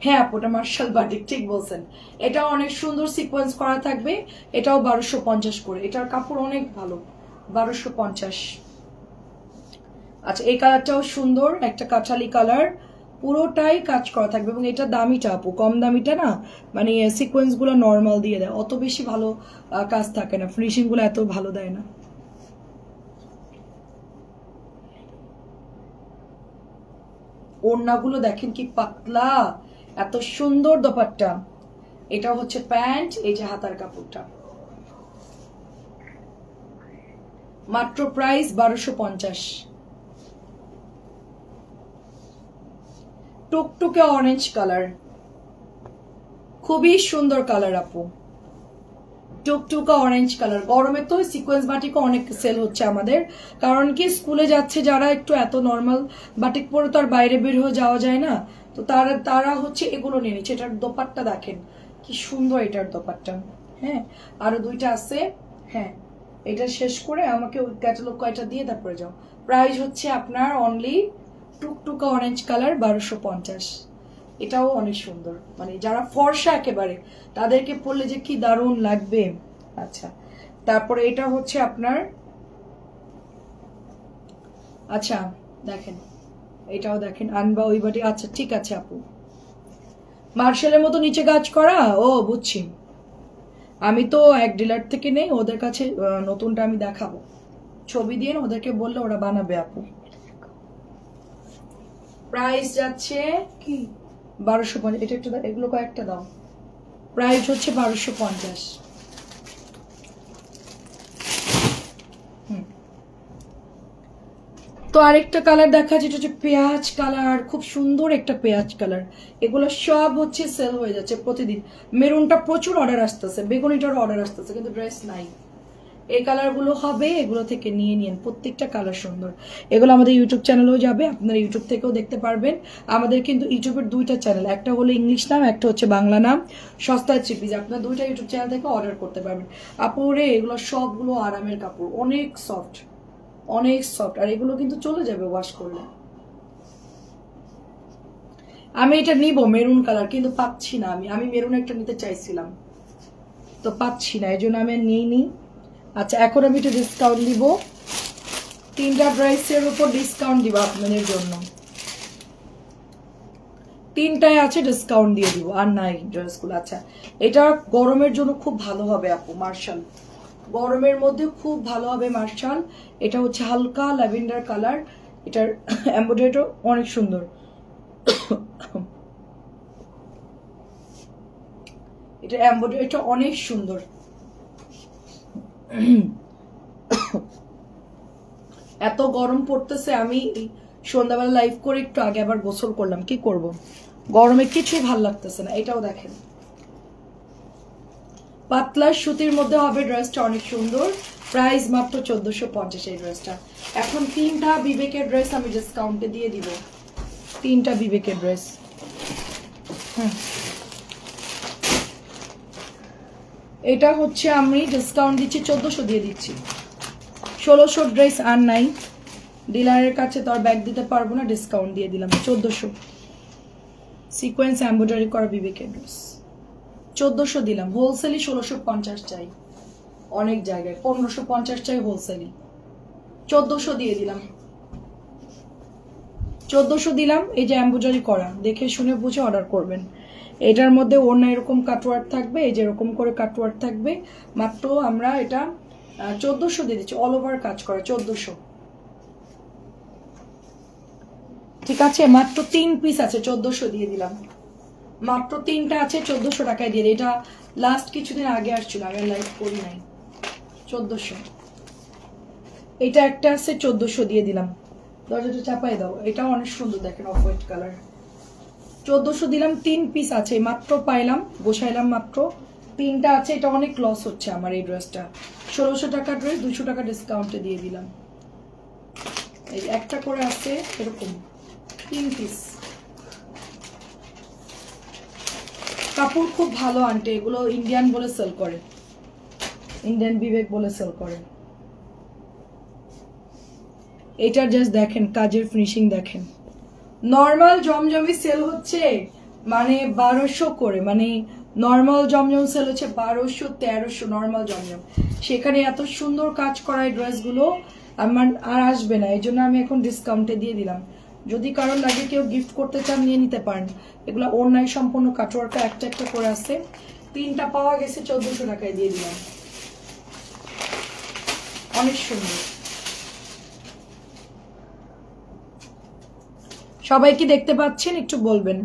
হ্যাঁ ওটা মার্শাল বাটিক, ঠিক বলছেন। এটাও অনেক সুন্দর সিকোয়েন্স করা থাকবে, এটাও 1250 করে, এটার কাপড় অনেক ভালো, 1250। আচ্ছা এই কালারটাও সুন্দর, একটা কাঁঠালি কালার, পুরোটাই কাজ করা থাকবে এবং এটা দামিটা আপু, কম দামিটা না, মানে সিকোয়েন্স গুলো নর্মাল দিয়ে দেয়, অত বেশি ভালো কাজ থাকে না, ফিনিশিং গুলো এত ভালো দেয় না। ওড়নাগুলো দেখেন কি পাতলা, এত সুন্দর দোপাট্টা। এটা হচ্ছে প্যান্ট, এই যে হাতার কাপড়টা, মাত্র প্রাইস 1250। টুকটুকে অরেঞ্জ কালার, খুবই সুন্দর কালার আপু, টুকটুকা অরেঞ্জ কালার। গরমে তো সিকোয়েন্স বাটিকও অনেক সেল হচ্ছে আমাদের, কারণ কি স্কুলে যাচ্ছে যারা, একটু এত নর্মাল বাটিক পরে তো আর বাইরে বের হয়ে যাওয়া যায় না, তো তারা হচ্ছে এগুলো নিয়ে নিচ্ছে। এটার দোপাট্টা দেখেন কি সুন্দর, এটার দোপাট্টা। হ্যাঁ আরো দুইটা আছে, হ্যাঁ এটা শেষ করে আমাকে ওই ক্যাটালগ কয়টা দিয়ে তারপরে যাও। প্রাইস হচ্ছে আপনার অনলি টুকটুকা অরেঞ্জ কালার 1250। এটাও অনেক সুন্দর, মানে যারা ফর্সা একেবারে তাদেরকে পরলে যে কি দারুণ লাগবে। আচ্ছা তারপরে এটা হচ্ছে আপনার, আচ্ছা দেখেন এটাও দেখেন, আনবা ওই বাটি। আচ্ছা ঠিক আছে আপু, মার্শালের মতো নিচে কাজ করা, ও বুঝছি, আমি তো এক ডিলার থেকে নেই, ওদের কাছে নতুনটা আমি দেখাবো, ছবি দিয়ে ওদেরকে বললে ওরা বানাবে আপু। প্রাইস যাচ্ছে কি 1250, এটা একটু এগুলো কয়েকটা দাও, প্রাইস হচ্ছে 1250। তো আরেকটা কালার দেখা যেটা হচ্ছে পেঁয়াজ কালার, খুব সুন্দর একটা পেঁয়াজ কালার। এগুলো সব হচ্ছে সেল হয়ে যাচ্ছে প্রতিদিন। মেরুনটা প্রচুর অর্ডার আসতেছে, বেগুনিটার অর্ডার আসতেছে, কিন্তু ড্রেস নাই। এই কালারগুলো হবে, এগুলো থেকে নিয়ে নিন, প্রত্যেকটা কালার সুন্দর। এগুলো আমাদের ইউটিউব চ্যানেলেও যাবে, আপনারা ইউটিউব থেকেও দেখতে পারবেন। আমাদের কিন্তু ইউটিউবের দুইটা চ্যানেল, একটা হলো ইংলিশ নাম, একটা হচ্ছে বাংলা নাম, সস্তায় চিপিজ। আপনারা দুইটা ইউটিউব চ্যানেল থেকে অর্ডার করতে পারবেন। আপুরে এগুলো সবগুলো আরামের কাপড়, অনেক সফট, অনেক সফট, আর এগুলো কিন্তু চলে যাবে ওয়াশ করলে। আমি এটা নিব মেরুন কালার, কিন্তু পাচ্ছি না। আমি মেরুন একটা নিতে চাইছিলাম, তো পাচ্ছি না, এই জন্য আমি নিইনি। আচ্ছা এখন আমি একটু ডিসকাউন্ট দিব, 3টা ড্রেসের উপর ডিসকাউন্ট দিব আপনাদের জন্য, 3টায় আছে ডিসকাউন্ট দিয়ে দিব, আর নাই ড্রেসগুলো। আচ্ছা এটা গরমের জন্য খুব ভালো হবে আপু, মার্শাল, গরমের মধ্যে খুব ভালো হবে মার্শাল। এটা হচ্ছে হালকা ল্যাভেন্ডার কালার, এটার এমব্রয়ডারিটা অনেক সুন্দর। এটা এমব্রয়ডারিটা অনেক সুন্দর। এত গরম পড়তেছে, আমি সন্ধ্যাবেলা লাইভ করে একটু আগে আবার গোসল করলাম, কি করব, গরমে কিছুই ভাল লাগতেছে না। এটাও দেখেন পাতলা সুতির মধ্যে হবে, ড্রেসটা অনেক সুন্দর, প্রাইস মাত্র 1450 এই ড্রেসটা। এখন 3টা বিবেকের ড্রেস আমি ডিসকাউন্টে দিয়ে দিব, 3টা বিবেকের ড্রেস। এটা হচ্ছে আমি ডিসকাউন্ট দিচ্ছি 1400 দিয়ে দিচ্ছি, 1600 ড্রেস আর নাই, ডিলারের কাছে তো আর ব্যাগ দিতে পারবো না, ডিসকাউন্ট দিয়ে দিলাম 1400। সিকোয়েন্স এমব্রয়ডারি করা বিবেকের ড্রেস 1400 দিলাম, হোলসেলই 1650 চাই, অনেক জায়গায় 1550 চাই হোলসেলই, 1400 দিয়ে দিলাম, 1400 দিলাম। এই যে এমব্রয়ডারি করা, দেখে শুনে বুঝে অর্ডার করবেন। এটার মধ্যে ওড়না এরকম কাটওয়ার্ক থাকবে, এই যে এরকম করে কাটওয়ার্ক থাকবে, মাত্র আমরা এটা 1400 দিয়ে দিচ্ছি, অল ওভার কাজ করা 1400। ঠিক আছে, মাত্র 3 পিস আছে, 1400 দিয়ে দিলাম। মাত্র 3টা আছে, 1400 টাকায় দিয়ে দিই। এটা লাস্ট কিছুদিন আগে আসছিল, আগে লাইভ করি নাই। 1400। এটা একটা আছে, 1400 দিয়ে দিলাম। দরজাটা চাপাই দাও। এটা অনেক সুন্দর দেখেন, অফ হোয়াইট কালার। 1400 দিলাম, 3 পিস আছে, মাত্র পাইলাম, বসাইলাম মাত্র 3টা আছে। এটা অনেক লস হচ্ছে আমার এই ড্রেসটা। 1600 টাকা ড্রেস, 200 টাকা ডিসকাউন্টে দিয়ে দিলাম। এই একটা করে আছে এরকম 3 পিস। কাপড় খুব ভালো আন্টি, এগুলো ইন্ডিয়ান বলে সেল করে, ইন্ডিয়ান বিবেক বলে সেল করে। এটা জাস্ট দেখেন কাজের ফিনিশিং দেখেন। নর্মাল জমজমি সেল হচ্ছে মানে 1200 করে, মানে নর্মাল জমজম সেল হচ্ছে 1200 1300 নর্মাল জমজম। সেখানে এত সুন্দর কাজ করা এই ড্রেসগুলো আমার আর আসবে না, এই জন্য আমি এখন ডিসকাউন্টে দিয়ে দিলাম। যদি কারোর লাগে কেউ গিফট করতে চান নিয়ে নিতে পারেন। এগুলো অন্যায় সম্পূর্ণ কাটওয়ার্কটা একটা একটা করে আছে। 3টা পাওয়া গেছে, 1400 টাকায় দিয়ে দিলাম। অনেক সুন্দর। সবাই কি দেখতে পাচ্ছেন একটু বলবেন।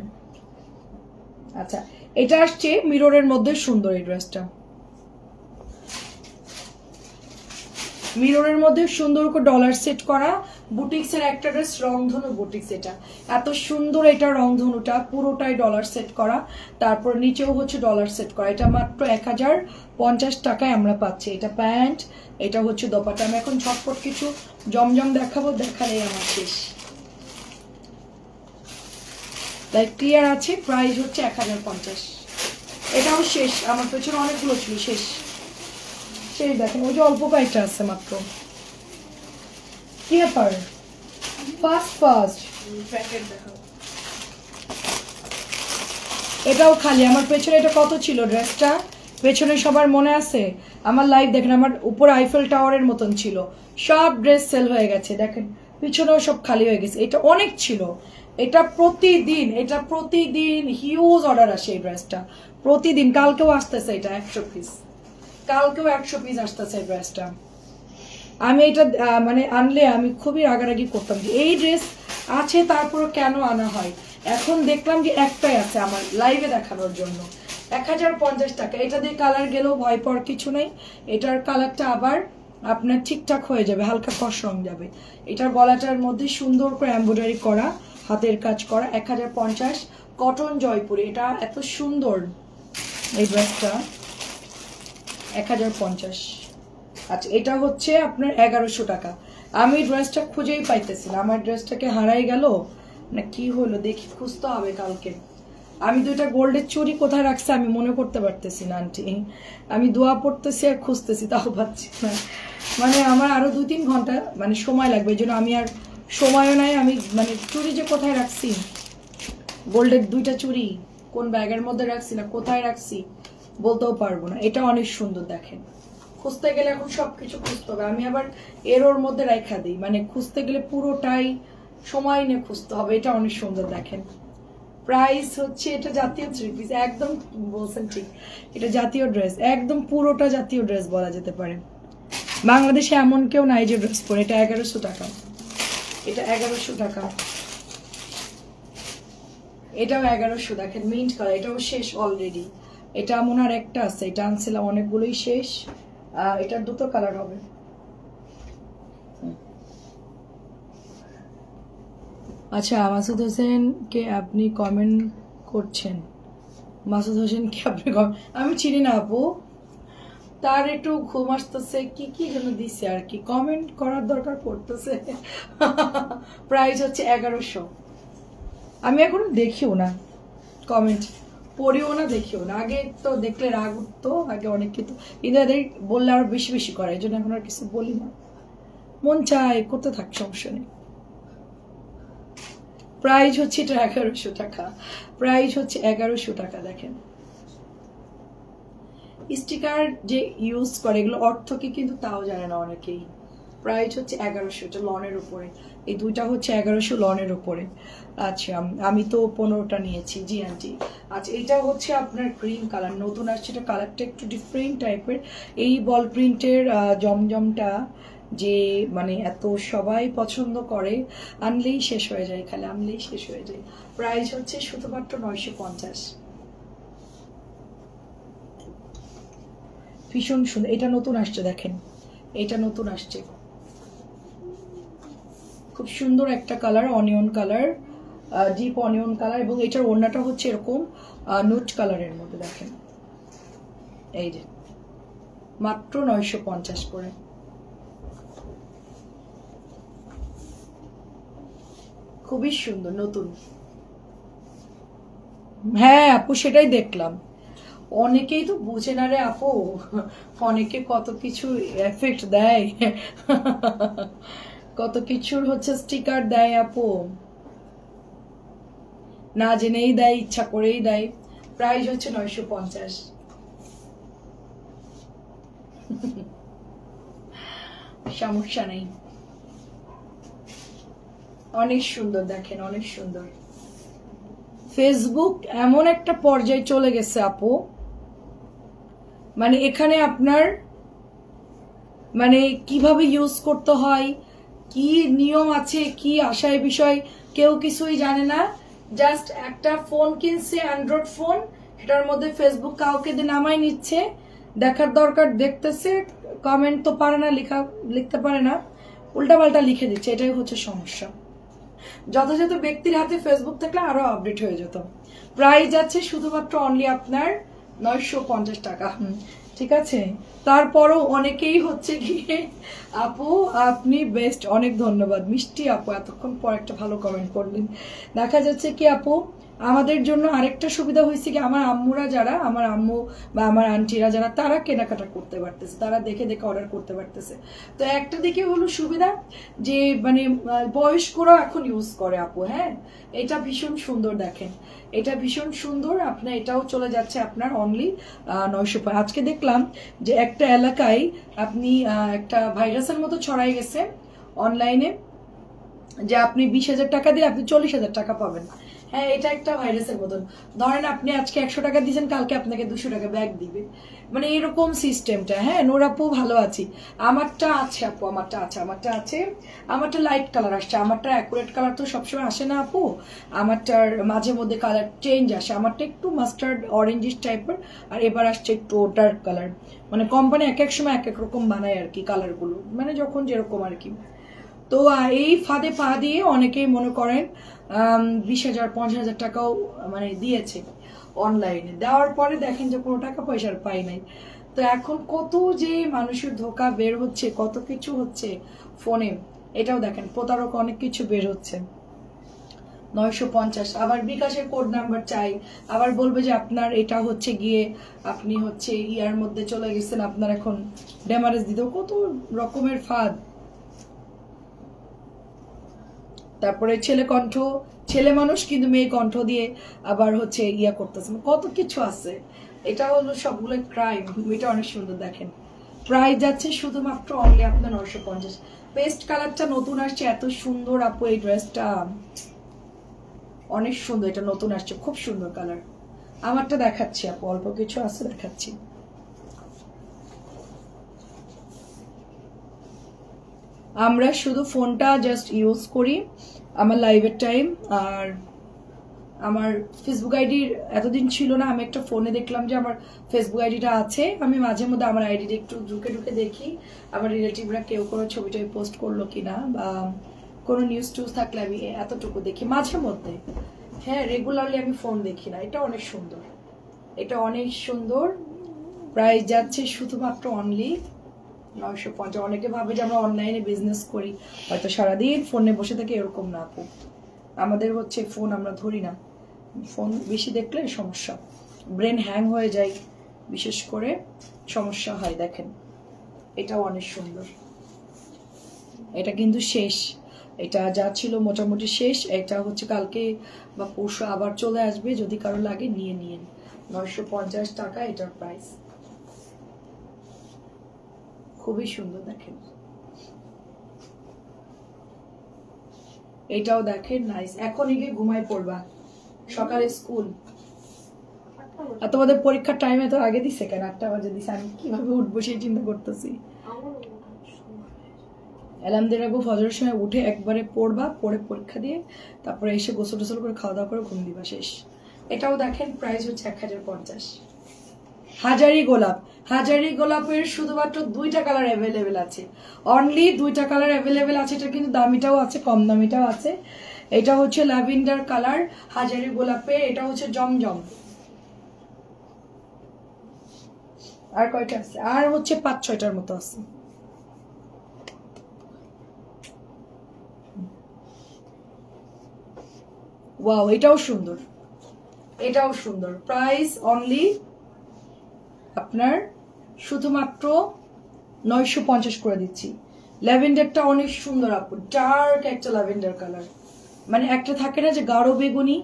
আচ্ছা, এটা আসছে মিররের মধ্যে সুন্দর এই ড্রেসটা। মিররের মধ্যে সুন্দর করে ডলার সেট করা বুটিক্স এর একটা ড্রেস, রংধনু বুটিক্স। এটা এত সুন্দর, এটা রংধনুটা পুরোটাই ডলার সেট করা, তারপর নিচেও হচ্ছে ডলার সেট করা। এটা মাত্র 1050 টাকায় আমরা পাচ্ছি। এটা প্যান্ট, এটা হচ্ছে দোপাট্টা। আমি এখন ঝটপট কিছু জমজম দেখাবো, দেখালেই আমার শেষ। তাই ক্লিয়ার আছে। প্রাইস হচ্ছে 1050। এটাও শেষ, আমার পেছনে অনেকগুলো ছিল, শেষ শেষ। দেখেন ওই যে অল্প কয়েকটা আছে মাত্র। কি ব্যাপার, ফাস্ট ফাস্ট প্যাকেট দেখাও। এটাও খালি। আমার পেছনে এটা কত ছিল ড্রেসটা, পেছনে সবার মনে আছে? আমার লাইভ দেখেন, আমার উপর আইফেল টাওয়ারের মতন ছিল। সব ড্রেস সেল হয়ে গেছে, দেখেন পিছনেও সব খালি হয়ে গেছে। এটা অনেক ছিল, এটা প্রতিদিন হিউজ অর্ডার আসে এই ড্রেসটা প্রতিদিন। কালকেও আসতেছে এটা 100 পিস, কালকেও 100 পিস আসতেছে এই ড্রেসটা। আমি এটা মানে আনলে আমি খুবই রাগারাগি করতাম যে এই ড্রেস আছে তারপরে কেন আনা হয়। এখন দেখলাম যে একটাই আছে আমার লাইভে দেখানোর জন্য। 1050 টাকা। এটা দিয়ে কালার গেলেও ভয় পাওয়ার কিছু নেই। এটার কালারটা আবার আপনার ঠিকঠাক হয়ে যাবে, হালকা কষ রং যাবে। এটার গলাটার মধ্যে সুন্দর করে এমব্রয়ডারি করা, হাতের কাজ করা। 1050 কটন জয়পুরি। এটা এত সুন্দর এই ড্রেসটা, 1050। আচ্ছা, এটা হচ্ছে আপনার 1100 টাকা। আমি ড্রেসটা খুঁজেই পাইতেছি না, আমার ড্রেসটাকে হারাই গেল না কি হলো, দেখি খুঁজতে হবে কালকে। আমি দুইটা গোল্ডের চুড়ি কোথায় রাখছি আমি মনে করতে পারতেছি না আন্টি। আমি দোয়া পড়তেছি আর খুঁজতেছি, তাও পাচ্ছি না। মানে আমার আরো 2-3 ঘন্টা মানে সময় লাগবে, এই জন্য আমি আর সময়ও নাই। আমি মানে চুড়ি যে কোথায় রাখছি, গোল্ডের 2টা চুড়ি কোন ব্যাগের মধ্যে রাখছি না কোথায় রাখছি বলতেও পারবো না। এটা অনেক সুন্দর দেখেন। খুঁজতে গেলে এখন সবকিছু খুঁজতে হবে, আমি আবার এর মধ্যে রেখা দিই, মানে খুঁজতে গেলে পুরোটাই সময় নিয়ে খুঁজতে হবে। এটা অনেক সুন্দর দেখেন। প্রাইস হচ্ছে, এটা জাতীয় 3 পিস, একদম বলছেন ঠিক, এটা জাতীয় ড্রেস, একদম পুরোটা জাতীয় ড্রেস বলা যেতে পারে। বাংলাদেশে এমন কেউ নাই যে ড্রেস পরে। এটা 1100 টাকা, এটা 1100 টাকা। এটাও 1100। দেখেন মিন্ট কালার, এটাও শেষ অলরেডি। এটা মনে আর একটা আছে, এটা আনছিলাম অনেকগুলোই শেষ। এটার 2টো কালার হবে। আচ্ছা, মাসুদ হোসেন কে আপনি কমেন্ট করছেন? মাসুদ হোসেন কে আপনি আমি চিনি না আপু, তার একটু ঘুম আসতেছে, কি কি যেন দিছে আর কি, কমেন্ট করার দরকার পড়তেছে। প্রাইস হচ্ছে 1100। আমি এখন দেখিও না কমেন্ট, পড়িও না, দেখিও না। আগে তো দেখলে রাগ উঠতো, আগে অনেক কিছু ইদারে বললে আরো বেশি বেশি করে, এই জন্য এখন আর কিছু বলি না। মন চায় করতে থাক, সমস্যা নেই। প্রাইস হচ্ছে এটা 1100 টাকা। প্রাইস হচ্ছে 1100 টাকা। দেখেন স্টিকার যে ইউজ করে এগুলো অর্থ কি কিন্তু তাও জানে না অনেকেই। প্রাইস হচ্ছে 1100, এটা লনের উপরে। এই 2টা হচ্ছে 1100 লনের উপরে। আচ্ছা, আমি তো 15টা নিয়েছি। জি আন্টি। আচ্ছা, এটা হচ্ছে আপনার গ্রিন কালার, নতুন আসছে। এটা কালারটা একটু ডিফারেন্ট টাইপের। এই বল প্রিন্টের জমজমটা যে মানে এত সবাই পছন্দ করে, আনলেই শেষ হয়ে যায়, খালি আনলেই শেষ হয়ে যায়। প্রাইস হচ্ছে শুধুমাত্র 950। ভীষণ সুন্দর, এটা নতুন আসছে দেখেন, এটা নতুন আসছে, খুব সুন্দর একটা colour, onion colour, deep onion colour, এবং এটার ওড়নাটা হচ্ছে এরকম নুট কালারের মধ্যে দেখেন। এই যে মাত্র 950 করে। খুবই সুন্দর, নতুন। হ্যাঁ আপু সেটাই দেখলাম, অনেকেই তো বুঝে না রে আপু, অনেকে কত কিছু এফেক্ট দেয়, কত কিছুর হচ্ছে স্টিকার দেয় আপু, না জেনেই দেয়, ইচ্ছা করেই দেয়। প্রাইস হচ্ছে 950। সমস্যা নেই, অনেক সুন্দর দেখেন, অনেক সুন্দর। ফেসবুক এমন একটা পর্যায়ে চলে গেছে আপু, মানে এখানে আপনার মানে কিভাবে ইউজ করতে হয়, কি নিয়ম আছে, কি আশায় বিষয় কেউ কিছুই জানে না। জাস্ট একটা ফোন কিনছে, অ্যান্ড্রয়েড ফোন, সেটার মধ্যে ফেসবুক কাউকে দিয়ে নামাই নিচ্ছে, দেখার দরকার দেখতেছে, কমেন্ট তো পারে না, লিখতে পারে না, উল্টাপাল্টা লিখে দিচ্ছে, এটাই হচ্ছে সমস্যা। যথাযথ ব্যক্তির হাতে ফেসবুক থাকলে আরো আপডেট হয়ে যেত। প্রাইস যাচ্ছে শুধুমাত্র অনলি আপনার 950 টাকা। ঠিক আছে, তারপরও অনেকেই হচ্ছে গিয়ে আপু আপনি বেস্ট, অনেক ধন্যবাদ মিষ্টি আপু, এতক্ষণ পর একটা ভালো কমেন্ট করলেন। দেখা যাচ্ছে কি আপু আমাদের জন্য আরেকটা সুবিধা হয়েছে কি, আমার আম্মুরা যারা, আমার আম্মু বা আমার আন্টিরা যারা, তারা কেনাকাটা করতে পারতেছে, তারা দেখে দেখে অর্ডার করতে পারতেছে। তো একটা দিকে হলো সুবিধা যে মানে বয়স্করাও এখন ইউজ করে আপু। হ্যাঁ এটা ভীষণ সুন্দর দেখেন, এটা ভীষণ সুন্দর। আপনার এটাও চলে যাচ্ছে আপনার অনলি 900। আজকে দেখলাম যে একটা এলাকায় আপনি একটা ভাইরাসের মতো ছড়াই গেছে অনলাইনে, যে আপনি 20,000 টাকা দিলে আপনি 40,000 টাকা পাবেন। হ্যাঁ এটা একটা ভাইরাসের মতন, ধরেন আপনি আজকে 100 টাকা দিয়েছেন, কালকে আপনাকে 200 টাকা ব্যাগ দিবে, মানে এরকম সিস্টেমটা। হ্যাঁ নোর আপু ভালো আছি, আমারটা আছে আপু, আমারটা আছে, আমারটা লাইট কালার আসছে, আমারটা অ্যাকুরেট কালার তো সবসময় আসে না আপু, আমারটার মাঝে মধ্যে কালার চেঞ্জ আসে, আমারটা একটু মাস্টার্ড অরেঞ্জিশ টাইপের, আর এবার আসছে একটু ডার্ক কালার। মানে কোম্পানি এক এক সময় এক এক রকম বানায় আর কি কালারগুলো, মানে যখন যেরকম আর কি। তো এই ফাঁদে পা দিয়ে অনেকেই মনে করেন 20,000 50,000 টাকাও মানে দিয়েছে অনলাইনে, দেওয়ার পরে দেখেন যে কোনো টাকা পয়সার পাই নাই। তো এখন কত যে মানুষের ধোকা বের হচ্ছে, কত কিছু হচ্ছে ফোনে, এটাও দেখেন প্রতারক অনেক কিছু বের হচ্ছে। 950, আবার বিকাশের কোড নাম্বার চাই, আবার বলবে যে আপনার এটা হচ্ছে গিয়ে আপনি হচ্ছে ইয়ার মধ্যে চলে গেছেন, আপনার এখন ড্যামারেজ দিতে, কত রকমের ফাঁদ। তারপরে ছেলে কণ্ঠ, ছেলে মানুষ কিন্তু মেয়ে কণ্ঠ দিয়ে আবার হচ্ছে ইয়া করতেছে, কত কিছু আছে। এটা হলো সবগুলো ক্রাইম। এটা অনেক সুন্দর দেখেন, প্রাইস যাচ্ছে শুধুমাত্র অনলি আপনার 950। পেস্ট কালারটা নতুন আসছে, এত সুন্দর আপু এই ড্রেসটা, অনেক সুন্দর, এটা নতুন আসছে, খুব সুন্দর কালার। আমারটা দেখাচ্ছি আপু, অল্প কিছু আছে দেখাচ্ছি। আমরা শুধু ফোনটা জাস্ট ইউজ করি আমার লাইভের টাইম, আর আমার ফেসবুক আইডির এতদিন ছিল না, আমি একটা ফোনে দেখলাম যে আমার ফেসবুক আইডিটা আছে, আমি মাঝে মধ্যে আমার আইডিটা একটু ঢুকে ঢুকে দেখি আমার রিলেটিভরা কেউ কোনো ছবিটা পোস্ট করলো কিনা, বা কোনো নিউজ টিউজ থাকলে আমি এতটুকু দেখি মাঝে মধ্যে। হ্যাঁ রেগুলারলি আমি ফোন দেখি না। এটা অনেক সুন্দর, এটা অনেক সুন্দর। প্রাইস যাচ্ছে শুধুমাত্র অনলি 950। অনেকে ভাবে যে আমরা অনলাইনে বিজনেস করি, হয়তো সারাদিন ফোনে বসে থাকি, এরকম না আপু। আমাদের হচ্ছে ফোন আমরা ধরি না, ফোন বেশি দেখলে সমস্যা, ব্রেন হ্যাং হয়ে যায়, বিশেষ করে সমস্যা হয়। দেখেন এটাও অনেক সুন্দর, এটা কিন্তু শেষ, এটা যা ছিল মোটামুটি শেষ। এটা হচ্ছে কালকে বা পরশু আবার চলে আসবে, যদি কারো লাগে নিয়ে নিন। 950 টাকা এটার প্রাইস, খুবই সুন্দর দেখেন। এটাও দেখেন নাইস। এখনই গিয়ে ঘুমায় পড়বা, সকালে স্কুল। আর তোমাদের পরীক্ষার টাইমে তো আগে দিছে কেন? 8টা বাজে দিছে, আমি কিভাবে উঠবো সেই চিন্তা করতেছি। অ্যালার্ম দিয়ে রাখবো, ফজরের সময় উঠে একবারে পড়বা, পড়ে পরীক্ষা দিয়ে তারপরে এসে গোসল টোসল করে খাওয়া দাওয়া করে ঘুম দিবা, শেষ। এটাও দেখেন প্রাইস হচ্ছে 1050। হাজারি গোলাপ, হাজারি গোলাপের শুধুমাত্র 2টা কালার অ্যাভেলেবেল আছে, অনলি 2টা কালার অ্যাভেলেবেল আছে। এটা কিন্তু দামিটাও আছে, কম দামিটাও আছে। এটা হচ্ছে ল্যাভেন্ডার কালার হাজারি গোলাপের, এটা হচ্ছে জমজম। আর কয়টা আছে? আর হচ্ছে 5-6টার মতো আছে। ওয়াও, এটাও সুন্দর, এটাও সুন্দর। প্রাইস অনলি আপনার শুধুমাত্র 950 করে দিচ্ছি। ল্যাভেন্ডারটা অনেক সুন্দর আপু, ডার্ক একটা ল্যাভেন্ডার কালার, মানে একটা থাকে না যে গাঢ় বেগুনি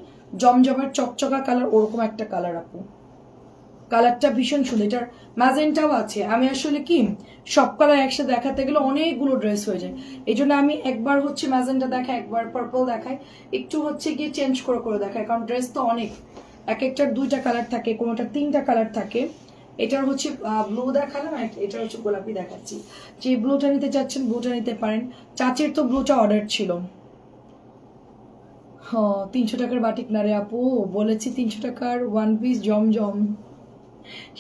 জমজমের চকচকা কালার, ওরকম একটা কালার আপু। কালারটা ভীষণ সুন্দর। এটার ম্যাজেন্টাও আছে। আমি আসলে কি সব কালার একসাথে দেখাতে গেলে অনেকগুলো ড্রেস হয়ে যায়, এই জন্য আমি একবার হচ্ছে ম্যাজেন্টা দেখাই, একবার পার্পল দেখাই, একটু হচ্ছে গিয়ে চেঞ্জ করে করে দেখাই, কারণ ড্রেস তো অনেক, এক একটার 2টা কালার থাকে, কোনোটার 3টা কালার থাকে। এটার হচ্ছে ব্লু দেখালাম, এটা হচ্ছে গোলাপি দেখাচ্ছি। যে ব্লুটা নিতে চাচ্ছেন ব্লুটা নিতে পারেন। চাচির তো ব্লুটা অর্ডার ছিল। হ্যাঁ, 300 টাকার বাটিক না রে আপু, বলেছি 300 টাকার 1 পিস জমজম,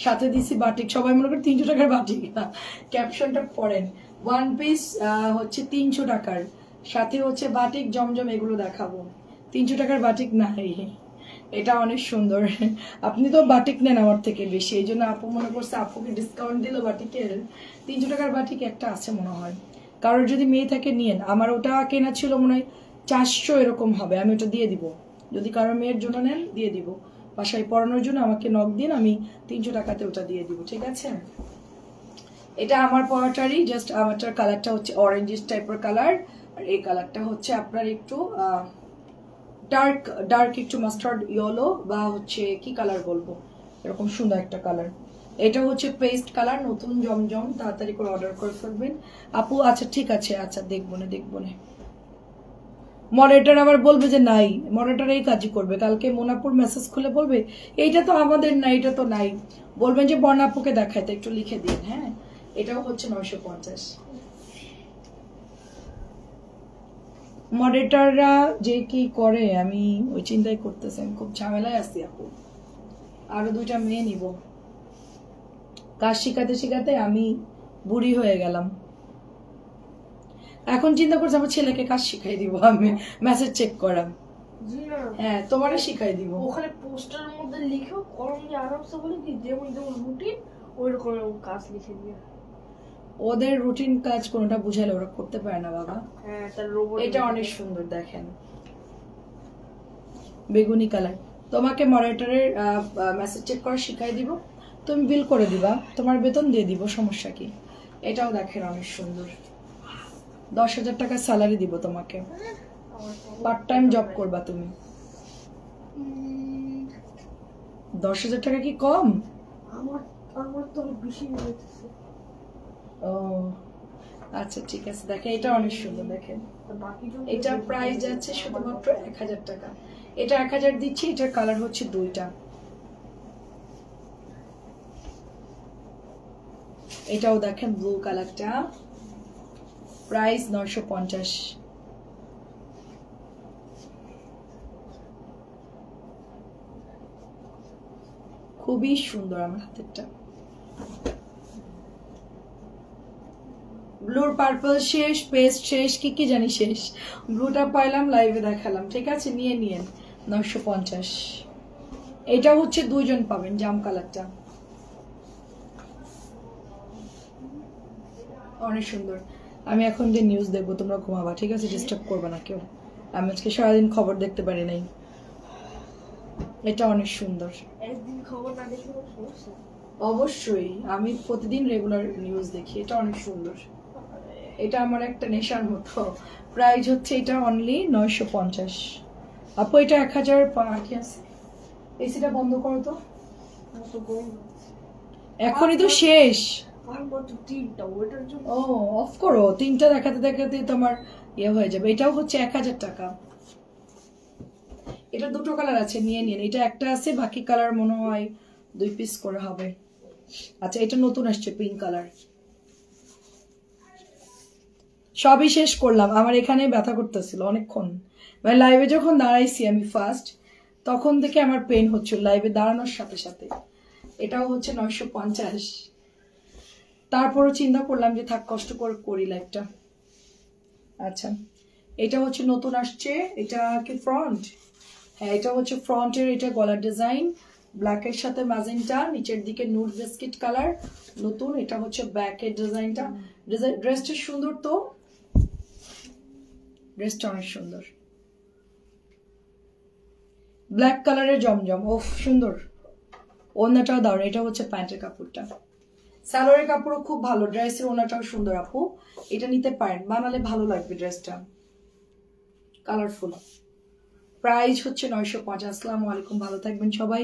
সাথে দিছি বাটিক। সবাই মনে করে 300 টাকার বাটিক, ক্যাপশনটা পড়েন। 1 পিস হচ্ছে 300 টাকার, সাথে হচ্ছে বাটিক জমজম, এগুলো দেখাবো। 300 টাকার বাটিক নাই, এটা অনেক সুন্দর। আপনি তো বাটিক নেন আমার থেকে বেশি, এই জন্য আপু মনে করছে আপুকে ডিসকাউন্ট দিল বাটিকের। 300 টাকার বাটিক একটা আছে মনে হয়, কারোর যদি মেয়ে থাকে নিয়েন। আমার ওটা কেনা ছিল মনে হয় 400 এরকম হবে, আমি ওটা দিয়ে দিব। যদি কারোর মেয়ের জন্য নেন দিয়ে দিব, বাসায় পড়ানোর জন্য আমাকে নক দিন, আমি 300 টাকাতে ওটা দিয়ে দিব, ঠিক আছে? এটা আমার পড়াটারই, জাস্ট আমারটার কালারটা হচ্ছে অরেঞ্জিস টাইপের কালার, আর এই কালারটা হচ্ছে আপনার একটু ডার্ক ডার্ক একটু মাস্টার্ড ইয়েলো, বা হচ্ছে কি কালার বলবো, এরকম সুন্দর একটা কালার। এটা হচ্ছে পেস্ট কালার, নতুন জমজম, তাড়াতাড়ি করে অর্ডার করে ফেলবেন আপু। আচ্ছা ঠিক আছে, আচ্ছা দেখবো না দেখবো না। মডারেটর আবার বলবে যে নাই, মডারেটর এই কাজই করবে, কালকে মোনাপুর মেসেজ খুলে বলবে এইটা তো আমাদের নাই, এটা তো নাই, বলবেন যে বর্ণাপুকে দেখাইতে, একটু লিখে দিন। হ্যাঁ, এটাও হচ্ছে 950। মডারেটররা যে কি করে আমি ওই চিন্তাই করতেছি, আমি খুব ঝামেলায় আছি আপু। আরো 2টা মেয়ে নিব, কাজ শিখাতে শিখাতে আমি বুড়ি হয়ে গেলাম। এখন চিন্তা করছি আমার ছেলেকে কাজ শিখাই দিব, আমি মেসেজ চেক করা। হ্যাঁ, তোমারও শিখাই দিব। ওখানে পোস্টারের মধ্যে লিখো, কলম দিয়ে আরামসে বলে কি যেমন যেমন রুটিন ওই রকম কাজ লিখে দিয়ে। ওদের রুটিন কাজ কোনটা বুঝালে ওরা করতে পারে না বাবা। হ্যাঁ, তার রোবট। এটা অনেক সুন্দর দেখেন, বেগুনি কালার। তোমাকে মডারেটরের মেসেজ চেক করা শিখাই দিব, তুমি বিল করে দিবা, তোমার বেতন দিয়ে দিব, সমস্যা কি? এটাও দেখেন অনেক সুন্দর, 10,000 টাকা স্যালারি দিব তোমাকে, পার্ট টাইম জব করবা তুমি। 10,000 টাকা কি কম? আমার তো বেশি হয়েছে। ও আচ্ছা ঠিক আছে, দেখেন এটা অনেক সুন্দর, দেখেন এটা প্রাইস যাচ্ছে শুধুমাত্র 1000 টাকা। এটা 1000 দিচ্ছি, এটার কালার হচ্ছে 2টা। এটাও দেখেন ব্লু কালারটা, প্রাইস 950। খুবই সুন্দর আমার হাতেরটা। ব্লুর পার্পল শেষ, পেস্ট শেষ, কি কি জানি শেষ। ব্লুটা পাইলাম, লাইভে দেখালাম, ঠিক আছে নিয়ে নিয়েন 950। এটা হচ্ছে 2জন পাবেন, জাম কালারটা অনেক সুন্দর। আমি এখন যে নিউজ দেখবো, তোমরা ঘুমাবা, ঠিক আছে? ডিস্টার্ব করবে না কেউ, আমি আজকে সারাদিন খবর দেখতে পারি নাই। এটা অনেক সুন্দর, একদিন খবর না দেখলে সমস্যা। অবশ্যই আমি প্রতিদিন রেগুলার নিউজ দেখি। এটা অনেক সুন্দর, এটা আমার একটা নেশার মতো। প্রাইস হচ্ছে এটা অনলি 950 আপু। এটা 1000 কি আছে? এসিটা বন্ধ করো তো, এখনই তো শেষ। ও অফ করো, 3টা দেখাতে দেখাতে তোমার ইয়ে হয়ে যাবে। এটাও হচ্ছে 1000 টাকা। এটা 2টো কালার আছে, নিয়ে নিন। এটা একটা আছে, বাকি কালার মনে হয় 2 পিস করে হবে। আচ্ছা, এটা নতুন আসছে পিঙ্ক কালার, সবই শেষ করলাম, আমার এখানে ব্যথা করতেছিল অনেকক্ষণ, মানে লাইভে যখন দাঁড়াইছি আমি ফার্স্ট, তখন থেকে আমার পেন হচ্ছিল লাইভে দাঁড়ানোর সাথে সাথে। এটাও হচ্ছে 950। তারপরও চিন্তা করলাম যে থাক, কষ্ট করে করি লাইভটা। আচ্ছা, এটা হচ্ছে নতুন আসছে, এটা কি ফ্রন্ট? হ্যাঁ, এটা হচ্ছে ফ্রন্টের, এটা গলার ডিজাইন ব্ল্যাকের সাথে ম্যাজেন্টা, নিচের দিকে নুড বিস্কিট কালার, নতুন। এটা হচ্ছে ব্যাকের ডিজাইনটা। ড্রেসটা সুন্দর তো, ড্রেসটা অনেক সুন্দর, ব্ল্যাক কালারের জমজম, ওফ সুন্দর। ওড়নাটাও দারুণ। এটা হচ্ছে প্যান্টের কাপড়টা, সালোয়ারের কাপড়ও খুব ভালো, ড্রেসের ওড়নাটাও সুন্দর আপু, এটা নিতে পারেন, বানালে ভালো লাগবে ড্রেসটা, কালারফুল। প্রাইস হচ্ছে 950। আসসালামু আলাইকুম, ভালো থাকবেন সবাই।